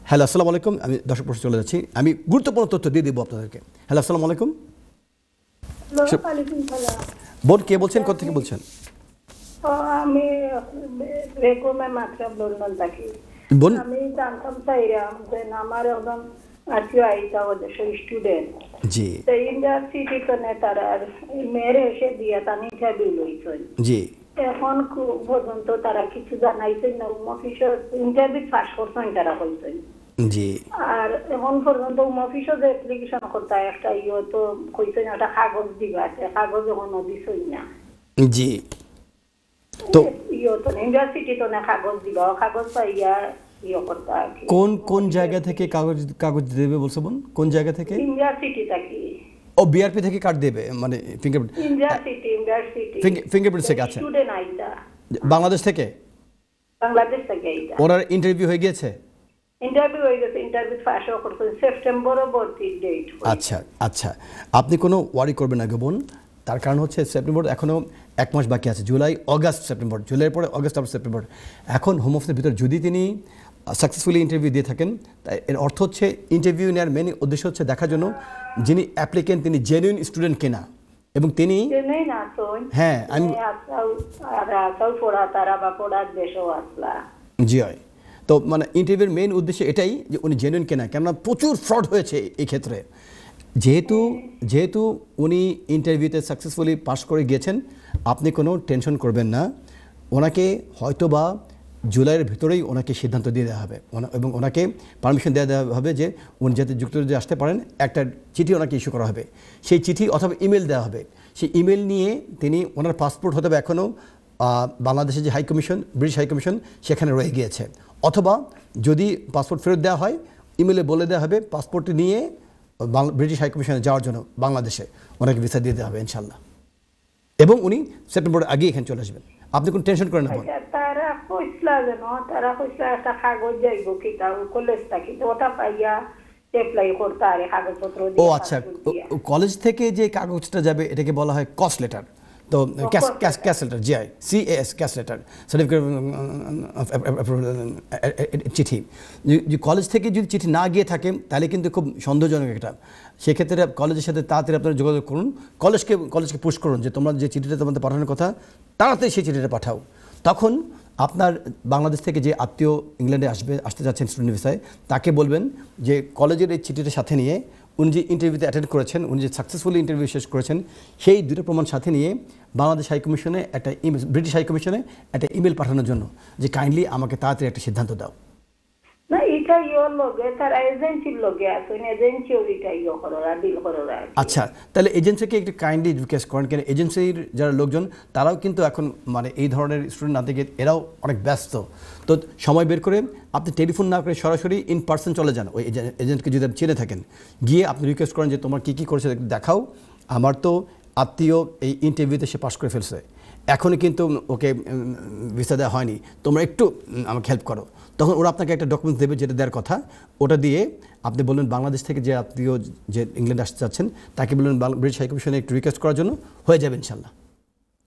হ্যালো, আসসালামু আলাইকুম। আমি দর্শক প্রশ্ন চলে যাচ্ছি, আমি গুরুত্বপূর্ণ তথ্য দিয়ে দেবো আপনাদেরকে। হ্যালো, আসসালামু আলাইকুম। বোন, কে বলছেন, কোথা থেকে বলছেন? আমি বেগমের মাত্রা লন্ডন থাকি। আমি জানতাম চাইলাম যে আমার এখন আত্মীয় আইতা ওদেশের স্টুডেন্ট, জি, তো ইউনিভার্সিটি তো তারা মেয়ের এসে দিয়ে তার ইন্টারভিউ লইছেন। জি, এখন পর্যন্ত তারা কিছু জানাইছেন না। অফিসের ইন্টারভিউ পাস করছেন তারা কইছেন, জি। আর এখন পর্যন্ত অফিসে যে অ্যাপ্লিকেশন করতে একটা তো কইছেন একটা কাগজ দিবা, কাগজ এখনো দিছই না। জি, তো তো ইউনিভার্সিটি তো না কাগজ দিবা, কাগজ পাইয়া করতে। কোন জায়গা থেকে কাগজ দেবে বলছো বোন? কোন জায়গা থেকে? ইউনিভার্সিটি থেকে। ও, বিআরপি থেকে কার্ড দেবে, মানে ফিঙ্গারপ্রিন্ট? ফিঙ্গারপ্রিন্ট থেকে। আচ্ছা, স্টুডেন্ট আইতা বাংলাদেশ থেকে? বাংলাদেশ থেকে আইতা। ওনার ইন্টারভিউ হয়ে গিয়েছে? ইন্টারভিউ হয়ে গেছে, ইন্টারভিউ পাস করতে সেপ্টেম্বরে ভর্তি ডেট। আচ্ছা আচ্ছা, আপনি কোনো ওয়ারি করবেন না গো বোন। তার কারণ হচ্ছে সেপ্টেম্বর এখনও 1 মাস বাকি আছে, জুলাই, অগাস্ট, সেপ্টেম্বর, জুলাইয়ের পরে অগাস্ট, আবার সেপ্টেম্বর। এখন হোম অফিসের ভিতর যদি তিনি সাকসেসফুলি ইন্টারভিউ দিয়ে থাকেন, তাই এর অর্থ হচ্ছে ইন্টারভিউ নেওয়ার মেন উদ্দেশ্য হচ্ছে দেখার জন্য যিনি অ্যাপ্লিকেন্ট তিনি জেনুইন স্টুডেন্ট কিনা, এবং তিনি হ্যাঁ আমি জি হয়। তো মানে ইন্টারভিউর মেইন উদ্দেশ্য এটাই যে উনি জেনুইন কিনা, কেননা প্রচুর ফ্রড হয়েছে এই ক্ষেত্রে। যেহেতু উনি ইন্টারভিউতে সাকসেসফুলি পাস করে গিয়েছেন, আপনি কোনো টেনশন করবেন না। ওনাকে হয়তো বা জুলাইয়ের ভিতরেই ওনাকে সিদ্ধান্ত দিয়ে দেওয়া হবে এবং ওনাকে পারমিশন দেওয়া হবে যে উনি যাতে যুক্তরাজ্যে আসতে পারেন। একটা চিঠি ওনাকে ইস্যু করা হবে, সেই চিঠি অথবা ইমেল দেওয়া হবে। সেই ইমেল নিয়ে তিনি, ওনার পাসপোর্ট হতে হবে এখনও বাংলাদেশের যে হাইকমিশন, ব্রিটিশ হাইকমিশন, সেখানে রয়ে গিয়েছে। অথবা যদি পাসপোর্ট ফেরত দেওয়া হয়, ইমেলে বলে দেওয়া হবে পাসপোর্টটি নিয়ে ব্রিটিশ হাইকমিশনে যাওয়ার জন্য বাংলাদেশে ওনাকে ভিসা দিয়ে দেওয়া হবে ইনশাল্লাহ। এবং উনি সেপ্টেম্বরের আগে এখানে চলে আসবেন, আপনি কোনো টেনশন করেন না। তারা কইসলা যেন, তারা কইসলা একটা কাগজ যাইব কিটা কলেজ থেকে, ওটা পাইয়া অ্যাপ্লাই করতে আরে কাগজপত্র দিয়ে। ও আচ্ছা, কলেজ থেকে যে কাগজটা যাবে এটাকে বলা হয় কস্ট লেটার। তো cash letter, GI CAS, cash letter, certificate চিঠি। কলেজ থেকে যদি চিঠি না গিয়ে থাকে তাহলে কিন্তু খুব সন্দেহজনক এটা। সেক্ষেত্রে কলেজের সাথে তাড়াতাড়ি আপনারা যোগাযোগ করুন, কলেজকে পুশ করুন যে তোমরা যে চিঠিটা তোমাদের পাঠানোর কথা তাড়াতাড়ি সেই চিঠিটা পাঠাও। তখন আপনার বাংলাদেশ থেকে যে আত্মীয় ইংল্যান্ডে আসতে যাচ্ছেন স্টুডেন্ট ভিসায়, তাকে বলবেন যে কলেজের এই চিঠিটা সাথে নিয়ে, উনি যে ইন্টারভিউতে অ্যাটেন্ড করেছেন, উনি যে সাকসেসফুলি ইন্টারভিউ শেষ করেছেন, সেই 2টো প্রমাণ সাথে নিয়ে বাংলাদেশ হাইকমিশনে একটা ব্রিটিশ হাইকমিশনে একটা ইমেল পাঠানোর জন্য যে কাইন্ডলি আমাকে তাড়াতাড়ি একটা সিদ্ধান্ত দাও। না, এটা ইওর লগে তার এজেন্সির লগে আছে, এজেন্সিও এটা ইও করার ডিল করার। আচ্ছা, তাহলে এজেন্সিকে একটু কাইন্ডলি রিকোয়েস্ট করেন, কেন এজেন্সির যারা লোকজন তারাও কিন্তু এখন মানে এই ধরনের স্টুডেন্ট না থেকে এরাও অনেক ব্যস্ত। তো সময় বের করে আপনি টেলিফোন না করে সরাসরি ইন পার্সন চলে যান, ওই এজেন্টকে যদি আপনি চিনে থাকেন, গিয়ে আপনি রিকোয়েস্ট করেন যে তোমার কী করেছে দেখাও, আমার তো আত্মীয় এই ইন্টারভিউতে সে পাস করে ফেলছে, এখনই কিন্তু ওকে ভিসা দেওয়া হয়নি, তোমরা একটু আমাকে হেল্প করো। তখন ওরা আপনাকে একটা ডকুমেন্টস দেবে যেটা দেওয়ার কথা, ওটা দিয়ে আপনি বললেন বাংলাদেশ থেকে যে আত্মীয় যে ইংল্যান্ডে আসতে চাচ্ছেন তাকে বললেন ব্রিটিশ হাইকমিশনে একটু রিকোয়েস্ট করার জন্য, হয়ে যাবে ইনশাল্লাহ।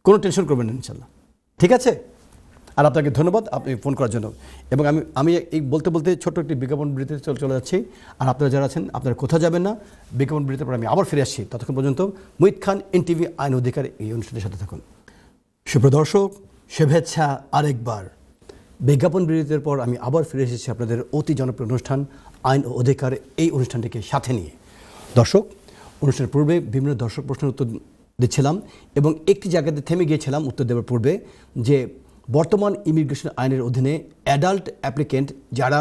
কোনো টেনশন করবেন না ইনশাল্লাহ, ঠিক আছে? আর আপনাকে ধন্যবাদ আপনি ফোন করার জন্য। এবং আমি এই বলতে বলতে ছোট্ট একটি বিজ্ঞাপন বিরতিতে চলে যাচ্ছি। আর আপনারা যারা আছেন আপনারা কোথাও যাবেন না, বিজ্ঞাপন বিরতির পর আমি আবার ফিরে আসছি। ততক্ষণ পর্যন্ত মুহিত খান, এনটিভি আইন অধিকার এই অনুষ্ঠানের সাথে থাকুন। সুপ্রদর্শক, শুভেচ্ছা আরেকবার। বিজ্ঞাপন বিরতির পর আমি আবার ফিরে এসেছি আপনাদের অতি জনপ্রিয় অনুষ্ঠান আইন ও অধিকার এই অনুষ্ঠানটিকে সাথে নিয়ে। দর্শক, অনুষ্ঠানের পূর্বে বিভিন্ন দর্শক প্রশ্নের উত্তর দিচ্ছিলাম এবং একটি জায়গাতে থেমে গিয়েছিলাম উত্তর দেওয়ার পূর্বে যে বর্তমান ইমিগ্রেশন আইনের অধীনে অ্যাডাল্ট অ্যাপ্লিকেন্ট যারা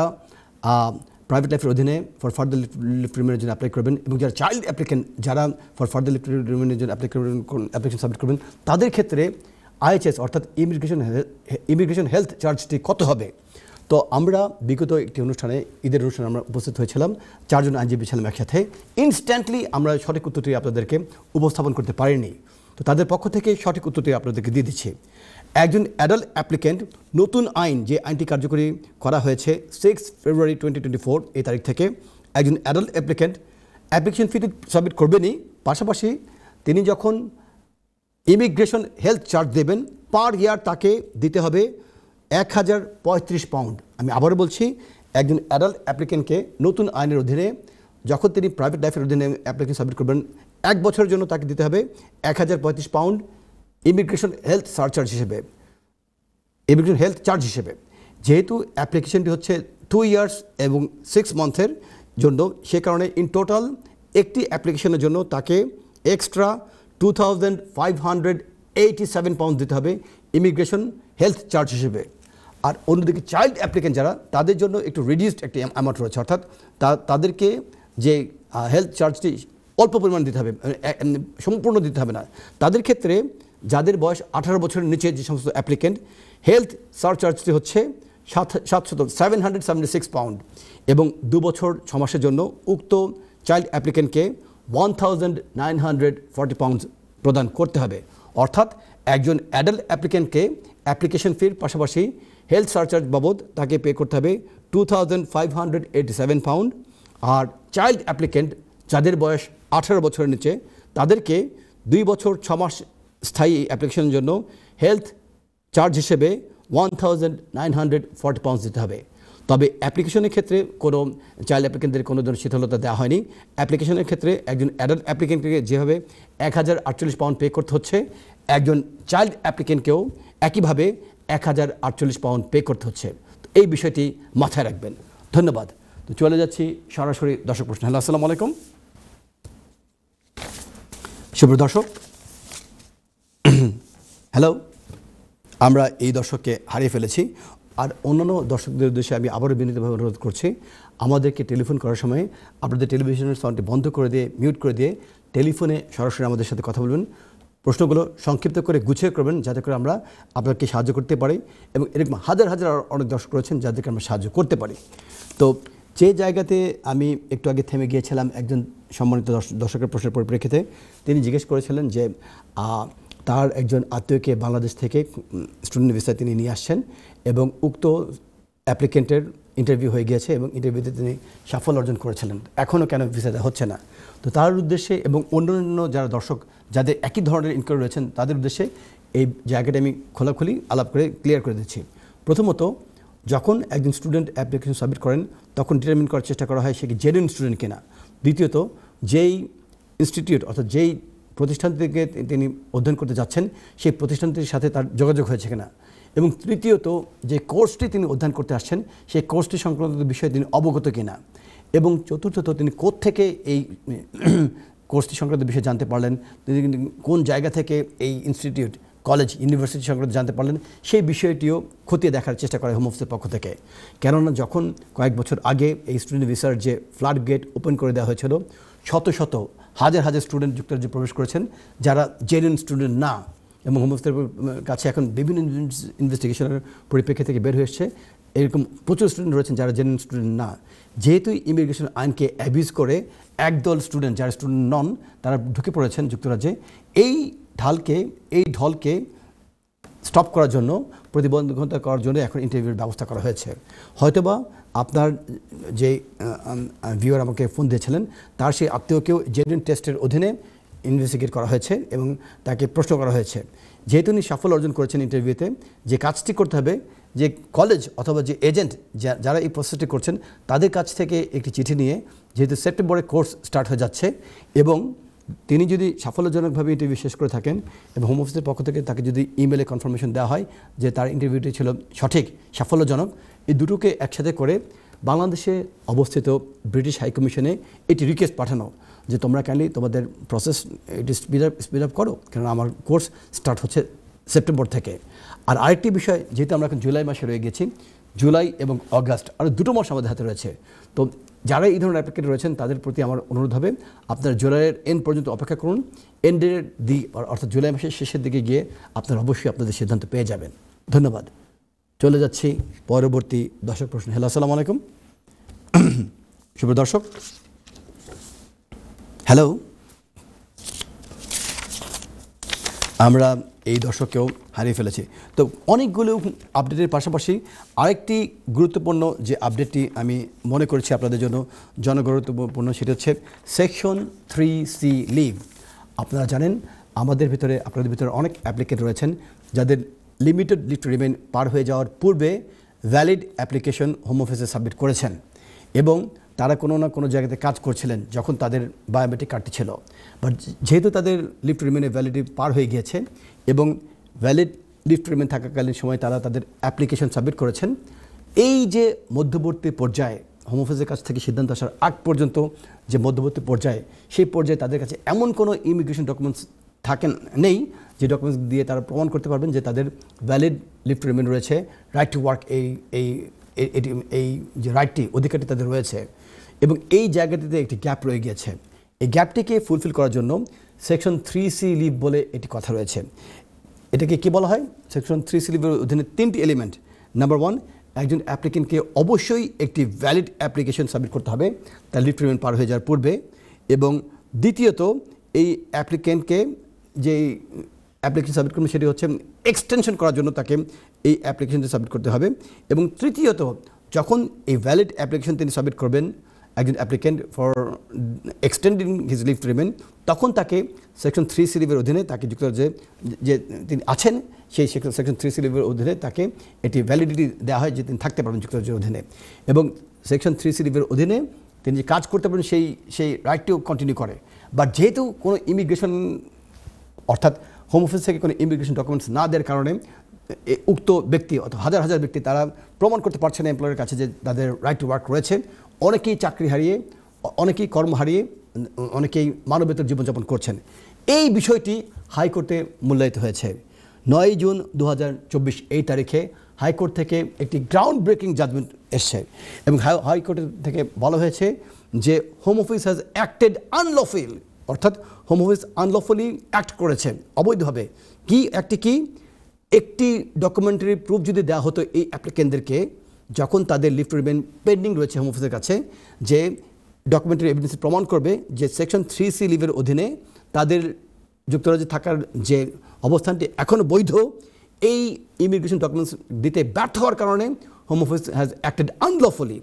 প্রাইভেট লাইফের অধীনে ফর ফার্দার লিভ রিমেনের জন্য অ্যাপ্লাই করবেন এবং যারা চাইল্ড অ্যাপ্লিকেন্ট যারা ফর ফার্দার লিভ রিমেনের জন্য অ্যাপ্লিকেশন সাবমিট করবেন, তাদের ক্ষেত্রে IHS অর্থাৎ ইমিগ্রেশন হেলথ চার্জটি কত হবে। তো আমরা বিগত একটি অনুষ্ঠানে, ঈদের অনুষ্ঠানে আমরা উপস্থিত হয়েছিলাম, 4 জন আইনজীবী ছিলাম একসাথে। ইনস্ট্যান্টলি আমরা সঠিক উত্তরটি আপনাদেরকে উপস্থাপন করতে পারিনি, তো তাদের পক্ষ থেকে সঠিক উত্তরটি আপনাদেরকে দিয়ে দিচ্ছি। একজন অ্যাডাল্ট অ্যাপ্লিকেন্ট, নতুন আইন যে আইনটি কার্যকরী করা হয়েছে 6 ফেব্রুয়ারি 2024 এই তারিখ থেকে, একজন অ্যাডাল্ট অ্যাপ্লিকেন্ট অ্যাপ্লিকেশন ফিটি সাবমিট করবেনই, পাশাপাশি তিনি যখন ইমিগ্রেশন হেলথ চার্জ দেবেন পার ইয়ার তাকে দিতে হবে 1035 পাউন্ড। আমি আবারও বলছি, একজন অ্যাডাল্ট অ্যাপ্লিকেন্টকে নতুন আইনের অধীনে যখন তিনি প্রাইভেট লাইফের অধীনে অ্যাপ্লিকেশন সাবমিট করবেন 1 বছরের জন্য তাকে দিতে হবে 1035 পাউন্ড ইমিগ্রেশন হেলথ সারচার্জ হিসেবে, ইমিগ্রেশন হেলথ চার্জ হিসেবে। যেহেতু অ্যাপ্লিকেশনটি হচ্ছে 2 ইয়ার্স এবং 6 মান্থের জন্য, সে কারণে ইন টোটাল একটি অ্যাপ্লিকেশনের জন্য তাকে এক্সট্রা 2587 পাউন্ড দিতে হবে ইমিগ্রেশন হেলথ চার্জ হিসেবে। আর অন্যদিকে চাইল্ড অ্যাপ্লিকেন্ট যারা, তাদের জন্য একটু রিডিউসড একটি অ্যামাউন্ট রয়েছে, অর্থাৎ তাদেরকে যে হেলথ চার্জটি অল্প পরিমাণ দিতে হবে, সম্পূর্ণ দিতে হবে না। তাদের ক্ষেত্রে যাদের বয়স 18 বছরের নিচে যে সমস্ত অ্যাপ্লিকেন্ট, হেলথ সারচার্জটি হচ্ছে 776 পাউন্ড এবং 2 বছর 6 মাসের জন্য উক্ত চাইল্ড অ্যাপ্লিকেন্টকে 1940 পাউন্ড প্রদান করতে হবে। অর্থাৎ একজন অ্যাডাল্ট অ্যাপ্লিকেন্টকে অ্যাপ্লিকেশন ফির পাশাপাশি হেলথ সারচার্জ বাবদ তাকে পে করতে হবে 2587 পাউন্ড। আর চাইল্ড অ্যাপ্লিকেন্ট যাদের বয়স 18 বছরের নিচে, তাদেরকে 2 বছর 6 মাস স্থায়ী অ্যাপ্লিকেশনের জন্য হেলথ চার্জ হিসেবে 1940 পাউন্ড দিতে হবে। তবে অ্যাপ্লিকেশনের ক্ষেত্রে কোনো চাইল্ড অ্যাপ্লিকেন্টদের কোনো ধরনের শিথিলতা দেওয়া হয়নি। অ্যাপ্লিকেশনের ক্ষেত্রে একজন অ্যাডাল্ট অ্যাপ্লিকেন্টকে যেভাবে 1048 পাউন্ড পে করতে হচ্ছে, একজন চাইল্ড অ্যাপ্লিকেন্টকেও একইভাবে 1048 পাউন্ড পে করতে হচ্ছে। এই বিষয়টি মাথায় রাখবেন। ধন্যবাদ। তো চলে যাচ্ছি সরাসরি দর্শক প্রশ্ন। হ্যালো, আসসালামু আলাইকুম। শুভ দর্শক, হ্যালো, আমরা এই দর্শককে হারিয়ে ফেলেছি। আর অন্যান্য দর্শকদের উদ্দেশ্যে আমি আবারও বিনীতভাবে অনুরোধ করছি, আমাদেরকে টেলিফোন করার সময় আপনাদের টেলিভিশনের সাউন্ডটি বন্ধ করে দিয়ে, মিউট করে দিয়ে টেলিফোনে সরাসরি আমাদের সাথে কথা বলবেন। প্রশ্নগুলো সংক্ষিপ্ত করে গুছিয়ে করবেন, যাতে করে আমরা আপনাকে সাহায্য করতে পারি। এবং এরকম হাজার হাজার অনেক দর্শক রয়েছেন যাদেরকে আমরা সাহায্য করতে পারি। তো যে জায়গাতে আমি একটু আগে থেমে গিয়েছিলাম, একজন সম্মানিত দর্শকের প্রশ্নের পরিপ্রেক্ষিতে তিনি জিজ্ঞেস করেছিলেন যে তার একজন আত্মীয়কে বাংলাদেশ থেকে স্টুডেন্ট ভিসায় তিনি নিয়ে আসছেন এবং উক্ত অ্যাপ্লিকেন্টের ইন্টারভিউ হয়ে গিয়েছে এবং ইন্টারভিউতে তিনি সাফল্য অর্জন করেছিলেন, এখনও কেন ভিসাটা হচ্ছে না। তো তার উদ্দেশ্যে এবং অন্যান্য যারা দর্শক যাদের একই ধরনের ইনকোয়ারি রয়েছেন তাদের উদ্দেশ্যে এই জায়গাটা আমি খোলাখুলি আলাপ করে ক্লিয়ার করে দিচ্ছি। প্রথমত, যখন একজন স্টুডেন্ট অ্যাপ্লিকেশন সাবমিট করেন তখন ডিটারমিন করার চেষ্টা করা হয় সে কি জেনুইন স্টুডেন্ট কিনা। দ্বিতীয়ত, যেই ইনস্টিটিউট অর্থাৎ যেই প্রতিষ্ঠান থেকে তিনি অধ্যয়ন করতে যাচ্ছেন সেই প্রতিষ্ঠানটির সাথে তার যোগাযোগ হয়েছে কিনা। এবং তৃতীয়ত, যে কোর্সটি তিনি অধ্যয়ন করতে আসছেন সেই কোর্সটি সংক্রান্ত বিষয়ে তিনি অবগত কিনা। এবং চতুর্থত, তিনি কোত্থেকে এই কোর্সটি সংক্রান্ত বিষয়ে জানতে পারলেন, তিনি কোন জায়গা থেকে এই ইনস্টিটিউট, কলেজ, ইউনিভার্সিটি সংক্রান্ত জানতে পারলেন, সেই বিষয়টিও খতিয়ে দেখার চেষ্টা করে হোম অফিসের পক্ষ থেকে। কেননা যখন কয়েক বছর আগে এই স্টুডেন্ট ভিসার যে ফ্লাড গেট ওপেন করে দেওয়া হয়েছিল, শত শত হাজার হাজার স্টুডেন্ট যুক্তরাজ্যে প্রবেশ করেছেন যারা জেনুইন স্টুডেন্ট না। এবং হোম অফিসের কাছে এখন বিভিন্ন ইনভেস্টিগেশনের পরিপ্রেক্ষিতে থেকে বের হয়ে এসছে এরকম প্রচুর স্টুডেন্ট রয়েছেন যারা জেনুইন স্টুডেন্ট না। যেহেতু ইমিগ্রেশন আইনকে অ্যাবিউজ করে একদল স্টুডেন্ট যারা স্টুডেন্ট নন তারা ঢুকে পড়েছেন যুক্তরাজ্যে, এই ঢলকে স্টপ করার জন্য, প্রতিবন্ধকতা করার জন্য এখন ইন্টারভিউর ব্যবস্থা করা হয়েছে। হয়তোবা আপনার যে ভিউয়ার আমাকে ফোন দিয়েছিলেন তার সেই আত্মীয়কেও জেনুইন টেস্টের অধীনে ইনভেস্টিগেট করা হয়েছে এবং তাকে প্রশ্ন করা হয়েছে। যেহেতু উনি সাফল্য অর্জন করেছেন ইন্টারভিউতে, যে কাজটি করতে হবে যে কলেজ অথবা যে এজেন্ট যারা এই প্রসেসটি করছেন তাদের কাছ থেকে একটি চিঠি নিয়ে, যেহেতু সেপ্টেম্বরে কোর্স স্টার্ট হয়ে যাচ্ছে এবং তিনি যদি সাফল্যজনকভাবে ইন্টারভিউ শেষ করে থাকেন এবং হোম অফিসের পক্ষ থেকে তাকে যদি ইমেলে কনফার্মেশন দেওয়া হয় যে তার ইন্টারভিউটি ছিল সঠিক, সাফল্যজনক, এই দুটোকে একসাথে করে বাংলাদেশে অবস্থিত ব্রিটিশ হাইকমিশনে এটি রিকোয়েস্ট পাঠানো যে তোমরা কাইন্ডলি তোমাদের প্রসেস এটি স্পিড আপ করো, কারণ আমার কোর্স স্টার্ট হচ্ছে সেপ্টেম্বর থেকে। আর আরেকটি বিষয়, যেহেতু আমরা এখন জুলাই মাসে রয়ে গেছি, জুলাই এবং অগাস্ট আরও 2 মাস আমাদের হাতে রয়েছে। তো যারা এই ধরনের অ্যাপ্লিকেন্ট রয়েছেন তাদের প্রতি আমার অনুরোধ হবে আপনারা জুলাইয়ের এন্ড পর্যন্ত অপেক্ষা করুন। এন্ডের অর্থাৎ জুলাই মাসের শেষের দিকে গিয়ে আপনারা অবশ্যই আপনাদের সিদ্ধান্ত পেয়ে যাবেন। ধন্যবাদ। চলে যাচ্ছি পরবর্তী দর্শক প্রশ্ন। হ্যালো, আসসালামু আলাইকুম শুভ দর্শক। হ্যালো, আমরা এই দর্শককেও হারিয়ে ফেলেছি। তো অনেকগুলো আপডেটের পাশাপাশি আরেকটি গুরুত্বপূর্ণ যে আপডেটটি আমি মনে করেছি আপনাদের জন্য জনগুরুত্বপূর্ণ, সেটা হচ্ছে সেকশন 3C লিভ। আপনারা জানেন আপনাদের ভিতরে অনেক অ্যাপ্লিকেন্ট রয়েছেন যাদের লিমিটেড লিভ টু রিমেইন পার হয়ে যাওয়ার পূর্বে ভ্যালিড অ্যাপ্লিকেশন হোম অফিসে সাবমিট করেছেন এবং তারা কোনো না কোনো জায়গাতে কাজ করছিলেন যখন তাদের বায়োমেট্রিক কার্ডটি ছিল। বাট যেহেতু তাদের লিভ টু রিমেইনের ভ্যালিডিটি পার হয়ে গিয়েছে এবং ভ্যালিড লিভ টু রিমেইন থাকাকালীন সময় তারা তাদের অ্যাপ্লিকেশন সাবমিট করেছেন, এই যে মধ্যবর্তী পর্যায়ে হোম অফিসের কাছ থেকে সিদ্ধান্ত আসার আগ পর্যন্ত যে মধ্যবর্তী পর্যায়ে, সেই পর্যায়ে তাদের কাছে এমন কোনো ইমিগ্রেশন ডকুমেন্টস নেই যে ডকুমেন্টস দিয়ে তারা প্রমাণ করতে পারবেন যে তাদের ভ্যালিড লিভ টু রিমেইন রয়েছে, রাইট টু ওয়ার্ক, এই যে রাইটটি, অধিকারটি তাদের রয়েছে। এবং এই জায়গাটিতে একটি গ্যাপ রয়ে গিয়েছে। এই গ্যাপটিকে ফুলফিল করার জন্য সেকশন 3C লিভ বলে একটি কথা রয়েছে। এটাকে কী বলা হয়? সেকশন 3C লিভের অধীনে 3টি এলিমেন্ট। নাম্বার 1, একজন অ্যাপ্লিকেন্টকে অবশ্যই একটি ভ্যালিড অ্যাপ্লিকেশন সাবমিট করতে হবে তার লিভ টু রিমেইন পার হয়ে যাওয়ার পূর্বে, এবং দ্বিতীয়ত এই অ্যাপ্লিকেন্টকে যে অ্যাপ্লিকেশন সাবমিট করবেন সেটি হচ্ছে এক্সটেনশন করার জন্য তাকে এই অ্যাপ্লিকেশনটি সাবমিট করতে হবে, এবং তৃতীয়ত যখন এই ভ্যালিড অ্যাপ্লিকেশন তিনি সাবমিট করবেন একজন applicant for extending his leave to remain, তখন তাকে সেকশন 3C লিভের অধীনে তাকে যে তিনি আছেন সেই সেকশন 3C লিভের অধীনে তাকে এটি ভ্যালিডিটি দেওয়া হয় যে তিনি থাকতে পারবেন যুক্তরাজ্যের অধীনে, এবং সেকশন 3C লিভের অধীনে তিনি যে কাজ করতে পারেন সেই রাইটটিও কন্টিনিউ করে। বাট যেহেতু কোনো ইমিগ্রেশন অর্থাৎ হোম অফিস থেকে কোনো ইমিগ্রেশন ডকুমেন্টস না দেওয়ার কারণে উক্ত ব্যক্তি অথবা হাজার হাজার ব্যক্তি তারা প্রমাণ করতে পারছে না এমপ্লয়ের কাছে যে তাদের রাইট টু ওয়ার্ক রয়েছে, অনেকেই চাকরি হারিয়ে, অনেকেই কর্ম হারিয়ে, অনেকেই মানবেতর জীবনযাপন করছেন। এই বিষয়টি হাইকোর্টে মূল্যায়িত হয়েছে। 9 জুন 2024 এই তারিখে হাইকোর্ট থেকে একটি গ্রাউন্ড ব্রেকিং জাজমেন্ট এসছে এবং হাইকোর্ট থেকে বলা হয়েছে যে home office has acted unlawful, অর্থাৎ হোম অফিস আনলফুলি অ্যাক্ট করেছে, অবৈধভাবে। কি একটি ডকুমেন্টারি প্রুফ যদি দেওয়া হতো এই অ্যাপ্লিকেন্টদেরকে যখন তাদের লিভ টু রিমেইন পেন্ডিং রয়েছে হোম অফিসের কাছে, যে ডকুমেন্টারি এভিডেন্স প্রমাণ করবে যে সেকশন 3C লিভের অধীনে তাদের যুক্তরাজ্যে থাকার যে অবস্থানটি এখনও বৈধ, এই ইমিগ্রেশন ডকুমেন্টস দিতে ব্যর্থ হওয়ার কারণে হোম অফিস হ্যাজ অ্যাক্টেড আনলফুলি।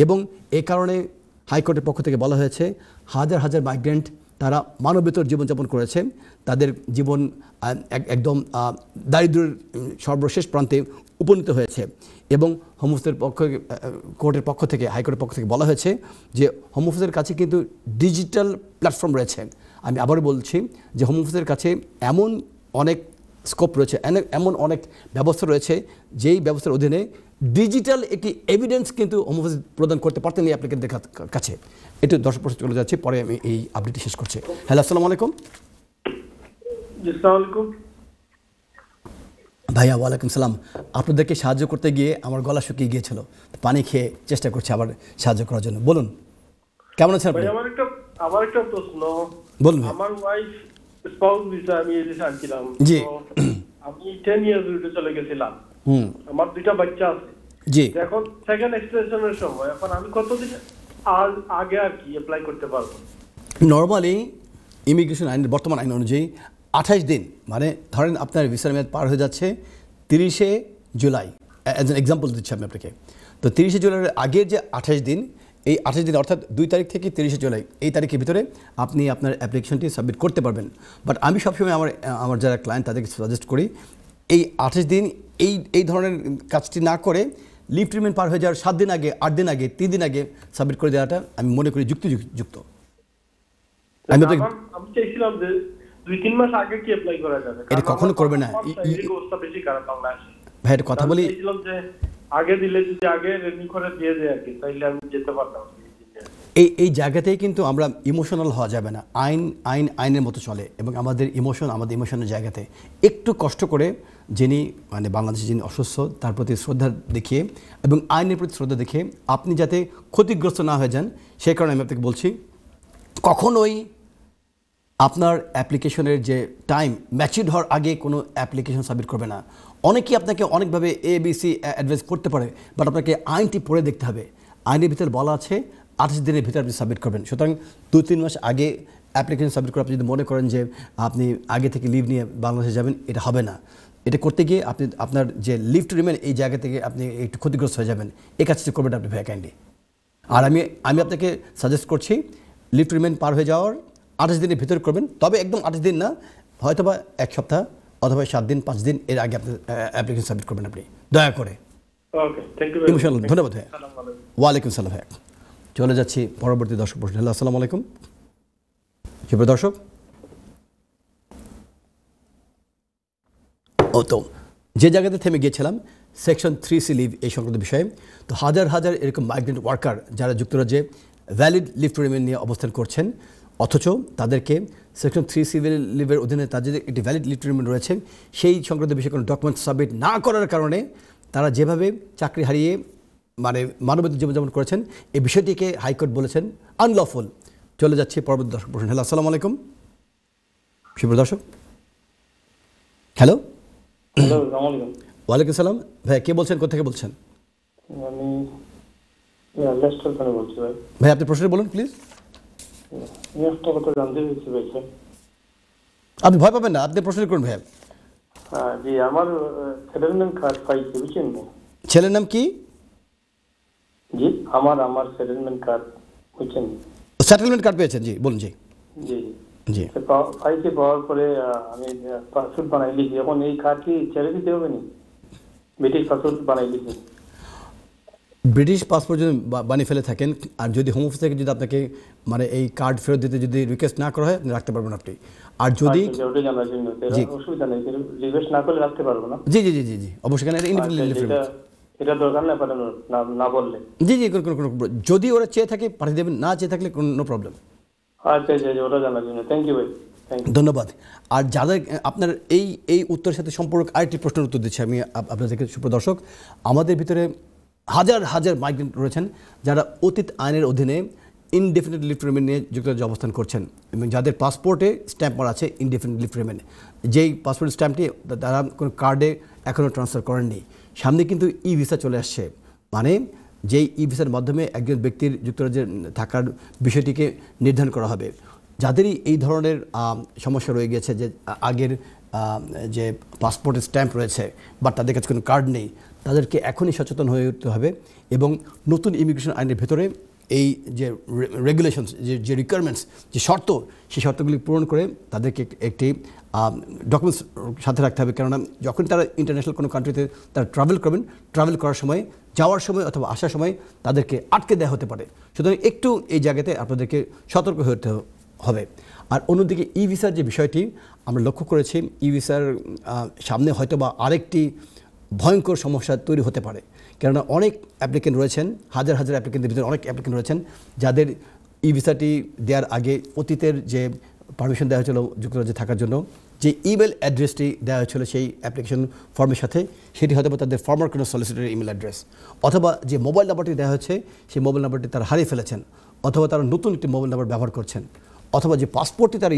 এবং এ কারণে হাইকোর্টের পক্ষ থেকে বলা হয়েছে হাজার হাজার মাইগ্রেন্ট তারা মানবেতর জীবনযাপন করেছে, তাদের জীবন একদম দারিদ্র্যের সর্বশেষ প্রান্তে উপনীত হয়েছে, এবং হোম অফিসের কোর্টের পক্ষ থেকে, হাইকোর্টের পক্ষ থেকে বলা হয়েছে যে হোম অফিসের কাছে কিন্তু ডিজিটাল প্ল্যাটফর্ম রয়েছে। আমি আবারও বলছি যে হোম অফিসের কাছে এমন অনেক স্কোপ রয়েছে, এমন অনেক ব্যবস্থা রয়েছে যেই ব্যবস্থার অধীনে ডিজিটাল একটি এভিডেন্স কিন্তু হোম অফিস প্রদান করতে পারতেন এই অ্যাপ্লিকেন্টদের কাছে। একটু দর্শক প্রশ্ন চলে যাচ্ছে, পরে আমি এই আপডেটটি শেষ করছি। হ্যালো, আসসালামু আলাইকুম। ভাইয়া, ওয়ালাইকুম সালাম। আপনাদেরকে সাহায্য করতে গিয়ে আমার গলা শুকিয়ে গিয়েছিল, পানি খেয়ে চেষ্টা করছি আবার সাহায্য করার জন্য। বলুন, কেমন আছেন আপনি? আমার একটা প্রশ্ন। বলুন। আমার ওয়াইফ স্পাউস ভিসা আমি এই দেশে আনছিলাম, জি। আমি 10 ইয়ার্স উইথে চলে গেছিলাম, আমার 2টা বাচ্চা আছে, জি। এখন সেকেন্ড এক্সটেনশনের সময় এখন আমি কতদিন আগে আর কি অ্যাপ্লাই করতে পারবো? নর্মালি ইমিগ্রেশন আইনের বর্তমান আইন অনুযায়ী 28 দিন, মানে ধরেন আপনার ভিসার মেয়াদ পার হয়ে যাচ্ছে 30শে জুলাই, অ্যাজ এন এক্সাম্পল দিচ্ছি আমি আপনাকে। তো 30শে জুলাইয়ের আগের যে 28 দিন, এই 28 দিন অর্থাৎ 2 তারিখ থেকে 30 জুলাই এই তারিখের ভিতরে আপনি আপনার অ্যাপ্লিকেশনটি সাবমিট করতে পারবেন। বাট আমি সবসময় আমার যারা ক্লায়েন্ট তাদেরকে সাজেস্ট করি এই 28 দিন এই ধরনের কাজটি না করে লিভ টু রিমেইন পার হয়ে যাওয়ার 7 দিন আগে, 8 দিন আগে, 3 দিন আগে সাবমিট করে দেওয়াটা আমি মনে করি যুক্তিযুক্ত। আমি চাইছিলাম যে 2-3 মাস আগে কি অ্যাপ্লাই করা যাবে? এটা কখনো করবে না। অবস্থা বেশি খারাপ বাংলাদেশে। ভাই একটা কথা বলি, চাইছিলাম যে আগে দিলে যদি আগে রেডি করে দিয়ে দেয় আর কি, তাইলে আমি যেতে পারতাম। এই জায়গাতেই কিন্তু আমরা ইমোশনাল হওয়া যাবে না। আইনের মতো চলে এবং আমাদের ইমোশনের জায়গাতে একটু কষ্ট করে যিনি মানে বাংলাদেশে যিনি অসুস্থ তার প্রতি শ্রদ্ধা দেখিয়ে এবং আইনের প্রতি শ্রদ্ধা দেখিয়ে আপনি যাতে ক্ষতিগ্রস্ত না হয়ে যান সেই কারণে আমি আপনাকে বলছি কখনোই আপনার অ্যাপ্লিকেশনের যে টাইম ম্যাচিউর হওয়ার আগে কোনো অ্যাপ্লিকেশন সাবমিট করবে না। অনেকেই আপনাকে অনেকভাবে ABC অ্যাডভাইস করতে পারে, বাট আপনাকে আইনটি পড়ে দেখতে হবে। আইনের ভিতরে বলা আছে 28 দিনের ভিতরে আপনি সাবমিট করবেন। সুতরাং 2-3 মাস আগে অ্যাপ্লিকেশন সাবমিট করে আপনি যদি মনে করেন যে আপনি আগে থেকে লিভ নিয়ে বাংলাদেশে যাবেন, এটা হবে না। এটা করতে গিয়ে আপনি আপনার যে লিভ টু রিমেইন এই জায়গা থেকে আপনি একটু ক্ষতিগ্রস্ত হয়ে যাবেন। এই কাজটি করবেন আপনি ভাই কাইন্ডলি। আর আমি আপনাকে সাজেস্ট করছি লিভ টু রিমেইন পার হয়ে যাওয়ার 28 দিনের ভিতরে করবেন, তবে একদম 28 দিন না, হয়তোবা 1 সপ্তাহ অথবা 7 দিন 5 দিন এর আগে আপনি অ্যাপ্লিকেশন সাবমিট করবেন আপনি দয়া করে। ওকে, থ্যাংক ইউ ভেরি মাচ। ধন্যবাদ ভাই। ওয়ালাইকুম সালাম ভাই। চলে যাচ্ছি পরবর্তী দর্শক প্রশ্ন। হ্যালো, আসসালামু আলাইকুম সুপ্রিয় দর্শক। তো যে জায়গাতে থেমে গিয়েছিলাম সেকশন 3C লিভ এই সংক্রান্ত বিষয়ে, তো হাজার হাজার এরকম মাইগ্রেন্ট ওয়ার্কার যারা যুক্তরাজ্যে ভ্যালিড লিভ টু রিমেইন নিয়ে অবস্থান করছেন, অথচ তাদেরকে সেকশন 3C লিভের অধীনে তাদের একটি ভ্যালিড লিভ টু রিমেইন রয়েছে, সেই সংক্রান্ত বিষয়ে কোনো ডকুমেন্ট সাবমিট না করার কারণে তারা যেভাবে চাকরি হারিয়ে মানে মানবতার জীবনযাপন করেছেন এই বিষয়টিকে হাইকোর্ট বলেছেন আনলফুল। চলে যাচ্ছি পরবর্তী দর্শক প্রশ্ন। হ্যালো, আসসালামু আলাইকুম সুপ্রিয় দর্শক। হ্যালো, ওয়ালাইকুম সালাম ভাই, কে বলছেন, কোথা থেকে বলছেন? আমি লেস্টার থেকে বলছি ভাই। ভাই আপনি প্রশ্ন বলুন প্লিজ। আমি একটা কথা জানতে চাইছি ভাই। আপনি ভয় পাবেন না, আপনি প্রশ্ন করুন ভাই। জি, আমার সেটেলমেন্ট কার্ড পাইছি বুঝছেন না। ছেলের নাম কি? জি, আমার সেটেলমেন্ট কার্ড বুঝছেন। সেটেলমেন্ট কার্ড পেয়েছেন? জি বলুন। জি জি জি পাইছি, পাওয়ার পরে আমি পাসপোর্ট বানাই লিখি। এখন এই কার্ড কি ছেড়ে দিতে হবে না? ব্রিটিশ পাসপোর্ট বানাই লিখি। ব্রিটিশ পাসপোর্ট যদি বানিয়ে ফেলে থাকেন আর যদি হোম অফিস থেকে যদি আপনাকে মানে এই কার্ড ফেরত দিতে যদি রিকোয়েস্ট না করা হয় আপনি রাখতে পারবেন আপনি। আর যদি অসুবিধা নেই, রিকোয়েস্ট না করলে রাখতে পারবো না। জি জি জি জি জি অবশ্যই, কেন এটা দরকার না পাঠানো না বললে। জি জি যদি ওরা চেয়ে থাকে পাঠিয়ে দেবেন, না চেয়ে থাকলে কোনো প্রবলেম। আচ্ছা আচ্ছা, ওটা জানার জন্য থ্যাংক ইউ ভাই। ধন্যবাদ। আর যাদের আপনার এই উত্তরের সাথে সম্পর্ক আরেকটি প্রশ্নের উত্তর দিচ্ছি আমি আপনাদেরকে সুপ্রদর্শক। আমাদের ভিতরে হাজার হাজার মাইগ্রেন্ট রয়েছেন যারা অতীত আইনের অধীনে ইনডেফিনিট লিভ টু রিমেইন নিয়ে যুক্তরাজ্যে অবস্থান করছেন এবং যাদের পাসপোর্টে স্ট্যাম্প মারা আছে ইনডেফিনিট লিভ টু রিমেইন, যেই পাসপোর্ট স্ট্যাম্পটি তারা কোনো কার্ডে এখনও ট্রান্সফার করেননি। সামনে কিন্তু ই ভিসা চলে আসছে, মানে যেই ই ভিসার মাধ্যমে একজন ব্যক্তির যুক্তরাজ্যে থাকার বিষয়টিকে নির্ধারণ করা হবে। যাদেরই এই ধরনের সমস্যা রয়ে গেছে যে আগের যে পাসপোর্টের স্ট্যাম্প রয়েছে বা তাদের কাছে কোনো কার্ড নেই, তাদেরকে এখনই সচেতন হয়ে উঠতে হবে এবং নতুন ইমিগ্রেশন আইনের ভেতরে এই যে রেগুলেশনস যে রিকোয়ারমেন্টস যে শর্ত, সেই শর্তগুলি পূরণ করে তাদেরকে একটি ডকুমেন্টস সাথে রাখতে হবে। কেননা যখন তারা ইন্টারন্যাশনাল কোনো কান্ট্রিতে তারা ট্রাভেল করার সময়, যাওয়ার সময় অথবা আসার সময় তাদেরকে আটকে দেওয়া হতে পারে। সুতরাং একটু এই জায়গাতে আপনাদেরকে সতর্ক হয়ে উঠতে হবে। আর অন্যদিকে ই ভিসার যে বিষয়টি আমরা লক্ষ্য করেছি, ই ভিসার সামনে হয়তো বা আরেকটি ভয়ঙ্কর সমস্যা তৈরি হতে পারে। কেননা অনেক অ্যাপ্লিকেন্ট রয়েছেন, হাজার হাজার অ্যাপ্লিকেন্টের ভিতরে অনেক অ্যাপ্লিকেন্ট রয়েছেন যাদের ই ভিসাটি দেওয়ার আগে অতীতের যে পারমিশন দেওয়া হয়েছিল যুক্তরাজ্যে থাকার জন্য, যে ইমেল অ্যাড্রেসটি দেওয়া হয়েছিল সেই অ্যাপ্লিকেশন ফর্মের সাথে, সেটি হয়তো তাদের ফর্মার কোনো সলিসিটরের ইমেল অ্যাড্রেস, অথবা যে মোবাইল নাম্বারটি দেওয়া হয়েছে সেই মোবাইল নাম্বারটি তারা হারিয়ে ফেলেছেন, অথবা তারা নতুন একটি মোবাইল নাম্বার ব্যবহার করছেন, অথবা যে পাসপোর্টটি তারা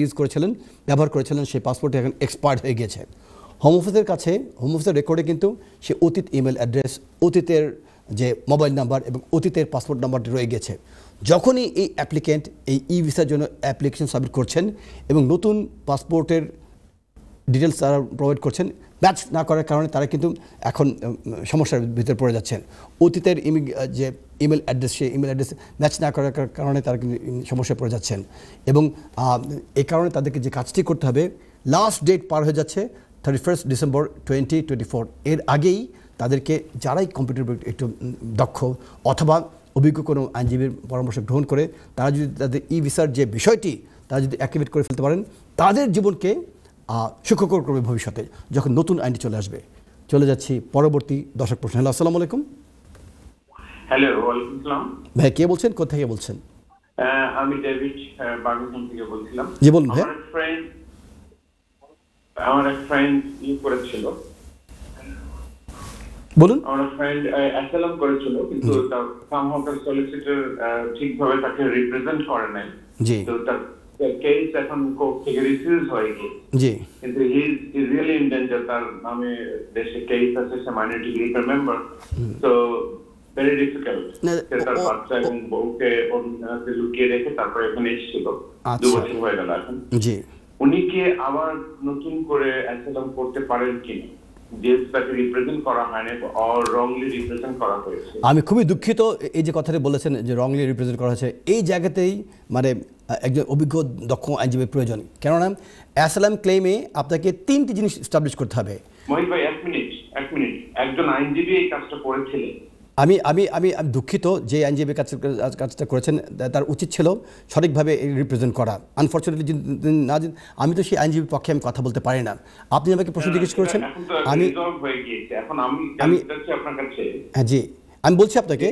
ব্যবহার করেছিলেন সেই পাসপোর্টটি এখন এক্সপায়ার্ড হয়ে গেছে। হোম অফিসের কাছে, হোম অফিসের রেকর্ডে কিন্তু সে অতীত ইমেল অ্যাড্রেস, অতীতের যে মোবাইল নাম্বার এবং অতীতের পাসপোর্ট নাম্বারটি রয়ে গেছে। যখনই এই অ্যাপ্লিকেন্ট এই ই ভিসার জন্য অ্যাপ্লিকেশন সাবমিট করছেন এবং নতুন পাসপোর্টের ডিটেলস তারা প্রোভাইড করছেন, ম্যাচ না করার কারণে তারা কিন্তু এখন সমস্যার ভিতরে পড়ে যাচ্ছেন। অতীতের যে ইমেল অ্যাড্রেস, সেই ইমেল অ্যাড্রেস ম্যাচ না করার কারণে তারা কিন্তু সমস্যায় পড়ে যাচ্ছেন এবং এই কারণে তাদেরকে যে কাজটি করতে হবে, লাস্ট ডেট পার হয়ে যাচ্ছে 31 ডিসেম্বর 2024। এর আগেই তাদেরকে যারাই কম্পিউটার একটু দক্ষ অথবা অভিজ্ঞ কোনো আইনজীবীর পরামর্শ গ্রহণ করে তারা যদি তাদের ই ভিসার যে বিষয়টি তারা যদি অ্যাক্টিভেট করে ফেলতে পারেন, তাদের জীবনকে সুখকর করবে ভবিষ্যতে যখন নতুন আইনটি চলে আসবে। চলে যাচ্ছি পরবর্তী দর্শক প্রশ্ন। হ্যালো, আসসালামু আলাইকুম। হ্যালো, ওয়ালাইকুম আসসালাম। ভাই কে বলছেন, কোথা থেকে বলছেন? আমি ডেভিড বার্মিংহাম থেকে বলছিলাম। জি বলুন ভাই। আমার এক ফ্রেন্ড করেছিল, বলুন। আমার ফ্রেন্ড অ্যাসাইলাম করেছিল, কিন্তু তার সামহাউ তার সলিসিটর ঠিকভাবে তাকে রিপ্রেজেন্ট করে নাই। জি। তো তার কেস এখন কোর্ট থেকে রিফিউজ হয়ে গেছে। জি। কিন্তু he is really in danger. তার নামে দেশে কেস আছে, সে মাইনরিটি গ্রুপের মেম্বার। তো ভেরি ডিফিকাল্ট। তার বাচ্চা এবং বউকে লুকিয়ে রেখে তারপরে এখানে এসেছিল। 2 বছর হয়ে গেল এখন। জি। উনি কি আবার নতুন করে অ্যাসাইলাম করতে পারেন কিনা? যেহেতু তাকে রিপ্রেজেন্ট করা হয়নি, অর রংলি রিপ্রেজেন্ট করা হয়েছে। আমি খুবই দুঃখিত এই যে কথাটি বলেছেন যে রংলি রিপ্রেজেন্ট করা হয়েছে। এই জায়গাতেই মানে একজন অভিজ্ঞ দক্ষ আইনজীবীর প্রয়োজন, কেননা অ্যাসাইলাম ক্লেমে আপনাকে 3টি জিনিস এস্টাবলিশ করতে হবে। মহিত ভাই, এক মিনিট। একজন আইনজীবী এই কাজটা করেছিলেন। আমি আমি আমি দুঃখিত যে আইনজীবী কাজটা করেছেন, তার উচিত ছিল সঠিকভাবে রিপ্রেজেন্ট করা। আনফর্চুনেটলি না, আমি তো সেই আইনজীবীর পক্ষে আমি কথা বলতে পারি না। আপনি আমাকে প্রশ্ন জিজ্ঞেস করেছেন, আমি আপনার কাছে। হ্যাঁ জি, আমি বলছি আপনাকে।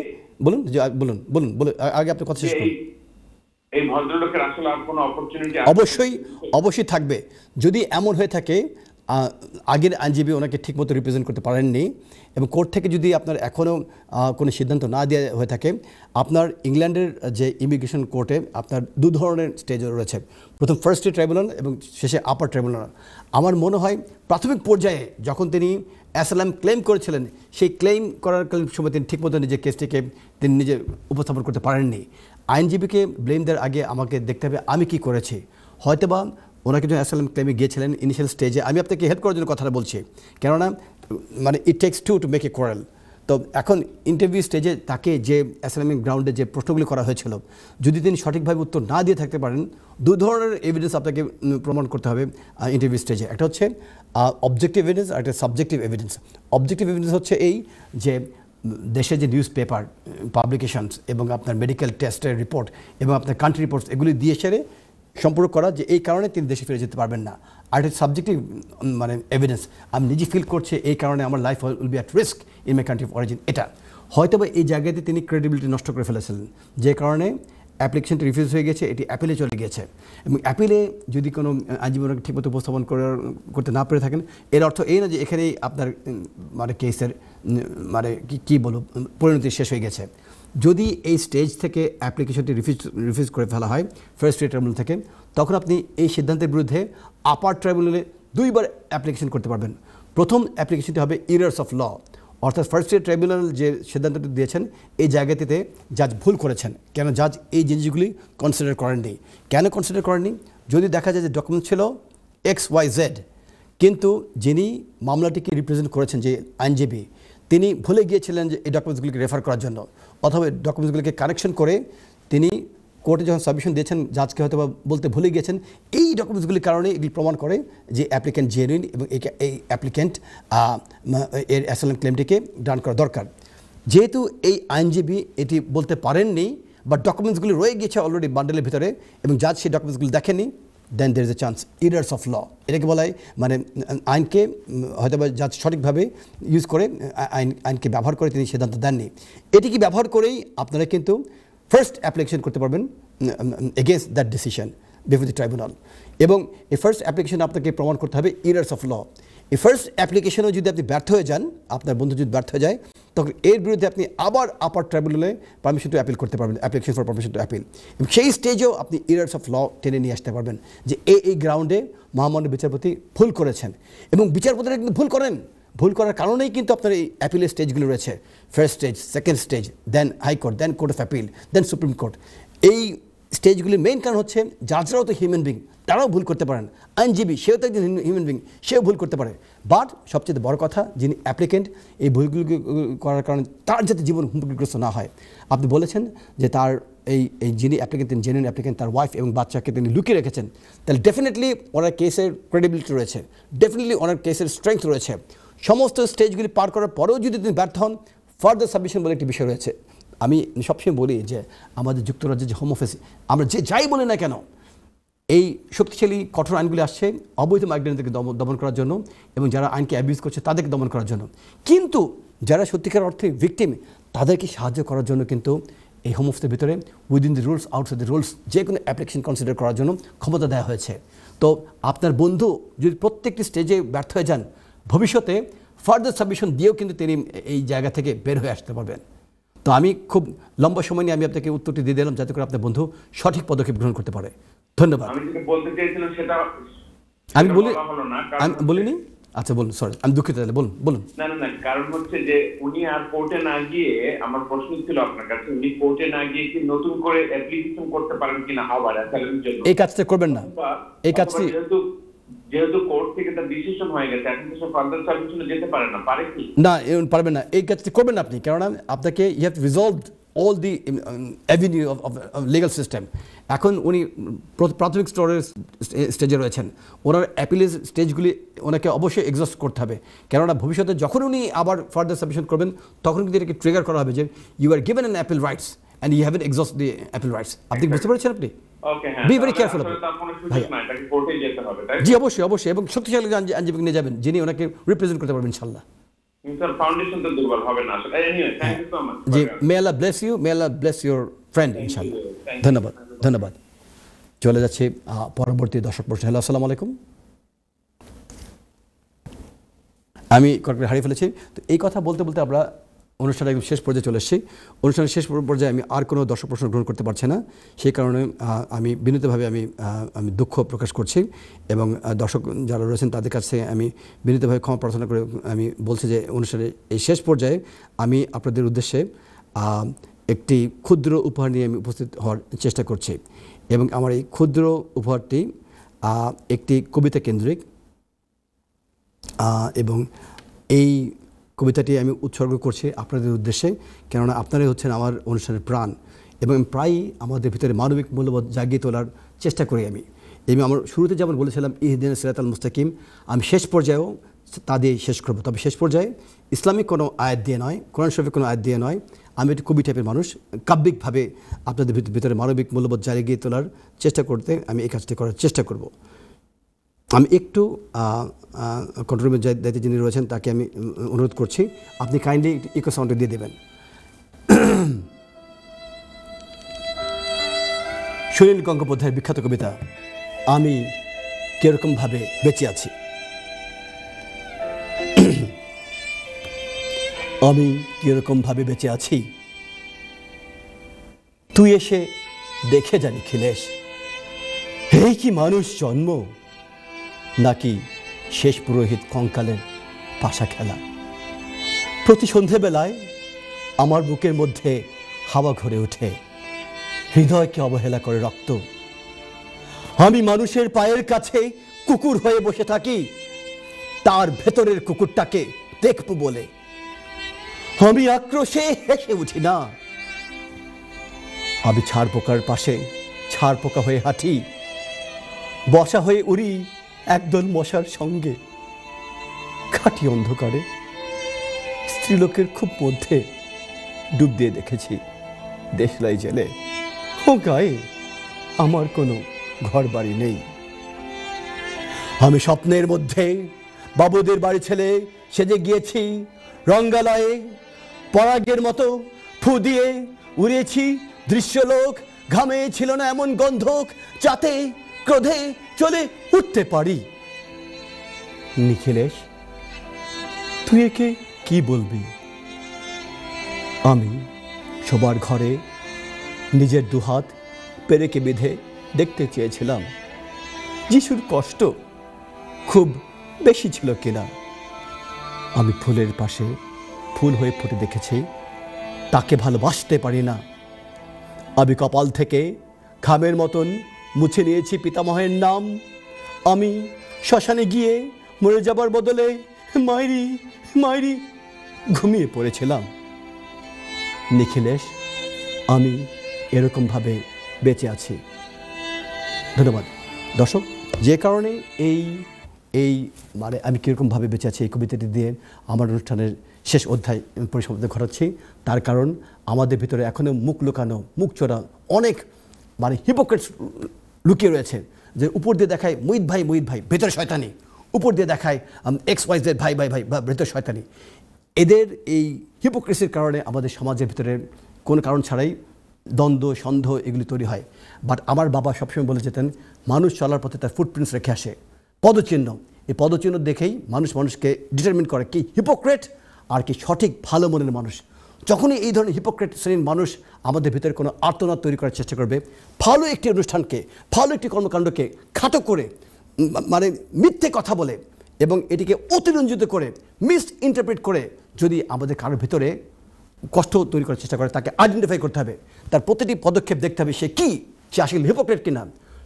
বলুন বলুন বলুন বলুন, আগে আপনি কথা শেষ করুন। এই ভদ্রলোকের আসলে আর কোনো অপরচুনিটি অবশ্যই থাকবে। যদি এমন হয়ে থাকে আগের আইনজীবী ওনাকে ঠিকমতো রিপ্রেজেন্ট করতে পারেননি এবং কোর্ট থেকে যদি আপনার এখনও কোনো সিদ্ধান্ত না দেওয়া হয়ে থাকে, আপনার ইংল্যান্ডের যে ইমিগ্রেশন কোর্টে আপনার 2 ধরনের স্টেজ রয়েছে। প্রথম ফার্স্ট স্টেজ ট্রাইব্যুনাল এবং শেষে আপার ট্রাইব্যুনাল। আমার মনে হয় প্রাথমিক পর্যায়ে যখন তিনি অ্যাসাইলাম ক্লেম করেছিলেন, সেই ক্লেম করার সময় তিনি ঠিকমতো নিজের কেসটিকে তিনি নিজে উপস্থাপন করতে পারেননি। আইনজীবীকে ব্লেম দেওয়ার আগে আমাকে দেখতে হবে আমি কি করেছি। হয়তোবা ওনাকে যখন অ্যাসাইলাম ক্লেমে গিয়েছিলেন ইনিশিয়াল স্টেজে, আমি আপনাকে হেল্প করার জন্য কথাটা বলছি, কেননা মানে it takes 2 to make a quarrel. তো এখন ইন্টারভিউ স্টেজে তাকে যে অ্যাসাইলামিং গ্রাউন্ডে যে প্রশ্নগুলি করা হয়েছিল, যদি তিনি সঠিকভাবে উত্তর না দিয়ে থাকতে পারেন, 2 ধরনের এভিডেন্স আপনাকে প্রমাণ করতে হবে ইন্টারভিউ স্টেজে। একটা হচ্ছে অবজেক্টিভ এভিডেন্স আর একটা সাবজেক্টিভ এভিডেন্স। অবজেক্টিভ এভিডেন্স হচ্ছে এই যে দেশে যে নিউজ পেপার পাবলিকেশনস এবং আপনার মেডিকেল টেস্টের রিপোর্ট এবং আপনার কান্ট্রি রিপোর্টস এগুলি দিয়ে সেরে সম্পর্ক করা যে এই কারণে তিনি দেশে ফিরে যেতে পারবেন না। আর একটা সাবজেক্টিভ মানে এভিডেন্স, আমি নিজে ফিল করছি এই কারণে আমার life will be at risk in my country of origin. এটা হয়তোবা এই জায়গাতে তিনি ক্রেডিবিলিটি নষ্ট করে ফেলেছিলেন, যে কারণে অ্যাপ্লিকেশনটি রিফিউজ হয়ে গেছে, এটি অ্যাপিলে চলে গেছে। এবং অ্যাপিলে যদি কোনো আইনজীবী ঠিকমতো উপস্থাপন করতে না পেরে থাকেন, এর অর্থ এই না যে এখানেই আপনার মানে কেসের মানে কী বলব পরিণতি শেষ হয়ে গেছে। যদি এই স্টেজ থেকে অ্যাপ্লিকেশনটি রিফিউজ করে ফেলা হয় ফার্স্ট স্টেজ ট্রাইব্যুনাল থেকে, তখন আপনি এই সিদ্ধান্তের বিরুদ্ধে আপার ট্রাইব্যুনালে 2বার অ্যাপ্লিকেশন করতে পারবেন। প্রথম অ্যাপ্লিকেশনটি হবে ইরার্স অফ ল, অর্থাৎ ফার্স্ট স্টেজ ট্রাইব্যুনাল যে সিদ্ধান্তটি দিয়েছেন এই জায়গাটিতে জাজ ভুল করেছেন। কেন জাজ এই জিনিসগুলি কনসিডার করেননি? কেন কনসিডার করেননি? যদি দেখা যায় যে ডকুমেন্ট ছিল XYZ, কিন্তু যিনি মামলাটিকে রিপ্রেজেন্ট করেছেন যে আইনজীবী, তিনি ভুলে গিয়েছিলেন যে এই ডকুমেন্টসগুলিকে রেফার করার জন্য, অথবা ডকুমেন্টসগুলিকে কারেকশন করে তিনি কোর্টে যখন সাবমিশন দিয়েছেন জাজকে হয়তো বা বলতে ভুলে গিয়েছেন। এই ডকুমেন্টসগুলির কারণে এগুলি প্রমাণ করে যে অ্যাপ্লিক্যান্ট জেনুইন এবং এই অ্যাপ্লিক্যান্ট এর অ্যাসাইলাম ক্লেমটিকে ডান করা দরকার। যেহেতু এই আইনজীবী এটি বলতে পারেননি বা ডকুমেন্টসগুলি রয়ে গিয়েছে অলরেডি বান্ডেলের ভিতরে এবং জাজ সেই ডকুমেন্টসগুলি দেখেনি, then there is a chance errors of law. এটাকে বলা হয় মানে আইনকে হয়তো বা জাজ সঠিকভাবে ইউজ করে আইনকে ব্যবহার করে তিনি সিদ্ধান্ত দেননি। এটিকে ব্যবহার করেই আপনারা কিন্তু ফার্স্ট অ্যাপ্লিকেশন করতে পারবেন against that decision before the tribunal. এবং এই ফার্স্ট অ্যাপ্লিকেশন আপনাকে প্রমাণ করতে হবে ইরার্স অফ ল। এই ফার্স্ট অ্যাপ্লিকেশনেও যদি আপনি ব্যর্থ হয়ে যান, আপনার বন্ধু যদি ব্যর্থ হয়ে যায়, তখন এর বিরুদ্ধে আপনি আবার আপার ট্রাইব্যুনালে পারমিশন টু অ্যাপিল করতে পারবেন, application for permission to appeal. এবং সেই স্টেজেও আপনি ইরার্স অফ ল টেনে নিয়ে আসতে পারবেন যে এই গ্রাউন্ডে মহামান্য বিচারপতি ভুল করেছেন। এবং বিচারপতিরা কিন্তু ভুল করার কারণেই কিন্তু আপনার এই অ্যাপিলের স্টেজগুলো রয়েছে, first stage, second stage, then high court, then court of appeal, then supreme court. এই স্টেজগুলির মেইন কারণ হচ্ছে জাজরাও তো হিউম্যান বিং, তারাও ভুল করতে পারেন, আইনজীবী সেও তো একজন হিউম্যান বিং, সেও ভুল করতে পারে। বাট সবচেয়ে বড় কথা, যিনি অ্যাপ্লিকেন্ট এই ভুলগুলো করার কারণে তার যাতে জীবন হুমকিগ্রস্ত না হয়। আপনি বলেছেন যে তার এই যিনি অ্যাপ্লিকেন্ট, তিনি জেনুইন অ্যাপ্লিকেন্ট, তার ওয়াইফ এবং বাচ্চাকে তিনি লুকিয়ে রেখেছেন, তাহলে ডেফিনেটলি ওনার কেসের ক্রেডিবিলিটি রয়েছে, ডেফিনেটলি ওনার কেসের স্ট্রেংথ রয়েছে। সমস্ত স্টেজগুলি পার করার পরেও যদি তিনি ব্যর্থ হন, ফার্দার সাবমিশন বলে একটি বিষয় রয়েছে। আমি সবসময় বলি যে আমাদের যুক্তরাজ্যের যে হোম অফিস, আমরা যে যাই বলি না কেন, এই শক্তিশালী কঠোর আইনগুলি আসছে অবৈধ মাইগ্রেন্টদেরকে দমন করার জন্য এবং যারা আইনকে অ্যাবিউজ করছে তাদেরকে দমন করার জন্য। কিন্তু যারা সত্যিকার অর্থে ভিকটিম, তাদেরকে সাহায্য করার জন্য কিন্তু এই হোম অফিসের ভিতরে within the rules, outside the rules যে কোনো অ্যাপ্লিকেশন কনসিডার করার জন্য ক্ষমতা দেওয়া হয়েছে। তো আপনার বন্ধু যদি প্রত্যেকটি স্টেজে ব্যর্থ হয়ে যান, ভবিষ্যতে ফার্দার সাবমিশন দিয়েও কিন্তু তিনি এই জায়গা থেকে বের হয়ে আসতে পারবেন। তো আমি খুব লম্বা সময় নিয়ে আমি আপনাকে উত্তরটি দিয়ে দিলাম যাতে করে আপনার বন্ধু সঠিক পদক্ষেপ গ্রহণ করতে পারে। ধন্যবাদ। আমি যেটা বলতে চাইছিলাম সেটা আমি বলিনি। আচ্ছা বলুন, সরি, আমি দুঃখিত, তাহলে বলুন। না, কারণ হচ্ছে যে উনি আর কোর্টে না গিয়ে, আমার প্রশ্ন ছিল আপনার কাছে, উনি কোর্টে না গিয়ে কি নতুন করে অ্যাপ্লিকেশন করতে পারেন কিনা আবার অ্যাসাইলামের জন্য? এই কাজটা করবেন না, এই কাজটি যেহেতু কোর্ট থেকে তার ডিসিশন হয়ে গেছে, এখন তো সব ফার্দার সাবমিশনে যেতে পারে না, পারে কি? না, পারবেন না, এই কাজটি করবেন না আপনি, কারণ আপনাকে you have resolved all the avenue of legal system. এখন উনি প্রাথমিক স্তরের স্টেজে রয়েছেন, ওনার অ্যাপিলের স্টেজগুলি ওনাকে অবশ্যই এক্সস্ট করতে হবে, কেননা ভবিষ্যতে যখন উনি আবার ফার্দার সাবমিশন করবেন তখন কিন্তু এটাকে ট্রিগার করা হবে যে you are given an appeal rights and you haven't exhaust the appeal rights. আপনি বুঝতে পেরেছেন? আপনি বি ভেরি কেয়ারফুল। জি অবশ্যই, এবং শক্তিশালী আইনজীবী নিয়ে যাবেন যিনি ওনাকে রিপ্রেজেন্ট করতে পারবেন ইনশাআল্লাহ। ফাউন্ডেশন তো দুর্বল হবে না আসলে। Anyway, thank you so much. জি, may Allah bless you, may Allah bless your friend ইনশাআল্লাহ। ধন্যবাদ। চলে যাচ্ছে পরবর্তী দর্শক প্রশ্ন। হ্যালো, আসসালামু আলাইকুম। আমি কয়েকটা হারিয়ে ফেলেছি। তো এই কথা বলতে বলতে আমরা অনুষ্ঠানের একদম শেষ পর্যায়ে চলে এসেছি। অনুষ্ঠানের শেষ পর্যায়ে আমি আর কোনো দর্শক প্রশ্ন গ্রহণ করতে পারছি না, সেই কারণে আমি বিনীতভাবে আমি দুঃখ প্রকাশ করছি এবং দর্শক যারা রয়েছেন তাদের কাছে আমি বিনীতভাবে ক্ষমা প্রার্থনা করে আমি বলছি যে অনুষ্ঠানের এই শেষ পর্যায়ে আমি আপনাদের উদ্দেশ্যে একটি ক্ষুদ্র উপহার নিয়ে আমি উপস্থিত হওয়ার চেষ্টা করছি এবং আমার এই ক্ষুদ্র উপহারটি একটি কবিতা কেন্দ্রিক এবং এই কবিতাটি আমি উৎসর্গ করছি আপনাদের উদ্দেশ্যে, কেননা আপনারাই হচ্ছেন আমার অনুষ্ঠানের প্রাণ এবং প্রায়ই আমাদের ভিতরে মানবিক মূল্যবোধ জাগিয়ে তোলার চেষ্টা করি আমি। এবং আমার শুরুতে যেমন বলেছিলাম ইহদিনাস সিরাতাল মুস্তাকিম, আমি শেষ পর্যায়েও তা দিয়ে শেষ করবো। তবে শেষ পর্যায়ে ইসলামিক কোনো আয়াত দিয়ে নয়, কোরআন শরীফের কোনো আয়াত দিয়ে নয়, আমি একটু কবি টাইপের মানুষ, কাব্যিকভাবে আপনাদের ভিতরে মানবিক মূল্যবোধ জাগিয়ে তোলার চেষ্টা করতে আমি এই কাজটি করার চেষ্টা করব। আমি একটু কন্ট্রোল রুমের দায়িত্বে যিনি রয়েছেন তাকে আমি অনুরোধ করছি আপনি কাইন্ডলি ইকো সাউন্ডে দিয়ে দেবেন। সুনীল গঙ্গোপাধ্যায়ের বিখ্যাত কবিতা আমি কিরকমভাবে বেঁচে আছি। আমি কিরকমভাবে বেঁচে আছি, তুই এসে দেখে জানি খিলেশ, এই কি মানুষ জন্ম নাকি শেষ পুরোহিত কঙ্কালের পাশা খেলা। প্রতি সন্ধেবেলায় আমার বুকের মধ্যে হাওয়া ঘরে ওঠে, হৃদয়কে অবহেলা করে রক্ত। আমি মানুষের পায়ের কাছে কুকুর হয়ে বসে থাকি, তার ভেতরের কুকুরটাকে দেখব বলে। আমি আক্রোশে হেসে উঠি না, আমি ছাড় পোকার পাশে ছাড় পোকা হয়ে হাঁটি, বসা হয়ে উড়ি একদল মশার সঙ্গে। খাঁটি অন্ধকারে স্ত্রীলোকের খুব মধ্যে ডুব দিয়ে দেখেছি দেশলাই জেলে, ও গায়ে আমার কোনো ঘর বাড়ি নেই। আমি স্বপ্নের মধ্যে বাবুদের বাড়ি ছেলে সেজে গিয়েছি, রঙ্গালয়ে পরাগের মতো ফু দিয়ে উড়িয়েছি দৃশ্যলোক। ঘামে ছিল না এমন গন্ধক যাতে ক্রোধে চলে উঠতে পারি। নিখিলেশ, তুই একে কি বলবি? আমি সবার ঘরে নিজের দুহাত পেরেকে বেঁধে দেখতে চেয়েছিলাম যিশুর কষ্ট খুব বেশি ছিল কিনা। আমি ফুলের পাশে ফুল হয়ে ফুটে দেখেছি, তাকে ভালোবাসতে পারি না। আমি কপাল থেকে খামের মতন মুছে নিয়েছি পিতামহের নাম। আমি শ্মশানে গিয়ে মরে যাবার বদলে মাইরি মাইরি ঘুমিয়ে পড়েছিলাম। নিখিলেশ, আমি এরকমভাবে বেঁচে আছি। ধন্যবাদ দর্শক। যে কারণে এই মানে আমি কীরকমভাবে বেঁচে আছি এই কবিতাটি দিয়ে আমার অনুষ্ঠানের শেষ অধ্যায় পরিসমাপ্তি ঘটাচ্ছি। তার কারণ আমাদের ভিতরে এখনও মুখ লুকানো, মুখ চোরা অনেক মানে হিপোক্রেটস লুকিয়ে রয়েছে, যে উপর দিয়ে দেখায় মুহিত ভাই ভেতরে শয়তানি, উপর দিয়ে দেখায় XYZ ভাই বা ভেতরে শয়তানি। এদের এই হিপোক্রেসির কারণে আমাদের সমাজের ভিতরে কোনো কারণ ছাড়াই দ্বন্দ্ব সন্দেহ এগুলি তৈরি হয়। বাট আমার বাবা সবসময় বলে যেতেন, মানুষ চলার পথে তার ফুটপ্রিন্টস রেখে আসে, পদচিহ্ন। এই পদচিহ্ন দেখেই মানুষকে ডিটারমিন করে কি হিপোক্রেট আর কি সঠিক ভালো মনের মানুষ। যখনই এই ধরনের হিপোক্রেট শ্রেণীর মানুষ আমাদের ভিতরে কোনো আর্তনাদ তৈরি করার চেষ্টা করবে, ভালো একটি অনুষ্ঠানকে, ভালো একটি কর্মকাণ্ডকে খাটো করে, মানে মিথ্যে কথা বলে এবং এটিকে অতিরঞ্জিত করে, মিস ইন্টারপ্রেট করে যদি আমাদের কারোর ভিতরে কষ্ট তৈরি করার চেষ্টা করে, তাকে আইডেন্টিফাই করতে হবে। তার প্রতিটি পদক্ষেপ দেখতে হবে সে আসলে হিপোক্রেট কিনা।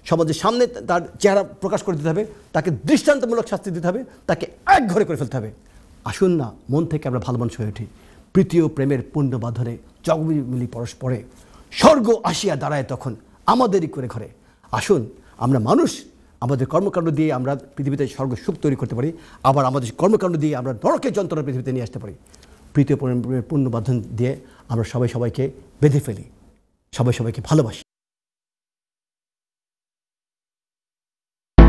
সমাজের সামনে তার চেহারা প্রকাশ করে দিতে হবে, তাকে দৃষ্টান্তমূলক শাস্তি দিতে হবে, তাকে এক ঘরে করে ফেলতে হবে। আসুন না, মন থেকে আমরা ভালো মানুষ হয়ে উঠি। প্রীতীয় প্রেমের পুণ্য বাঁধনে জগমিলি পরস্পরে, স্বর্গ আসিয়া দাঁড়ায় তখন আমাদেরই করে ঘরে। আসুন আমরা মানুষ, আমাদের কর্মকাণ্ড দিয়ে আমরা পৃথিবীতে স্বর্গ সুখ তৈরি করতে পারি, আবার আমাদের কর্মকাণ্ড দিয়ে আমরা নরকের যন্ত্রণা পৃথিবীতে নিয়ে আসতে পারি। প্রীতীয় প্রেমের পুণ্য বাঁধন দিয়ে আমরা সবাইকে বেঁধে ফেলি, সবাইকে ভালোবাসি।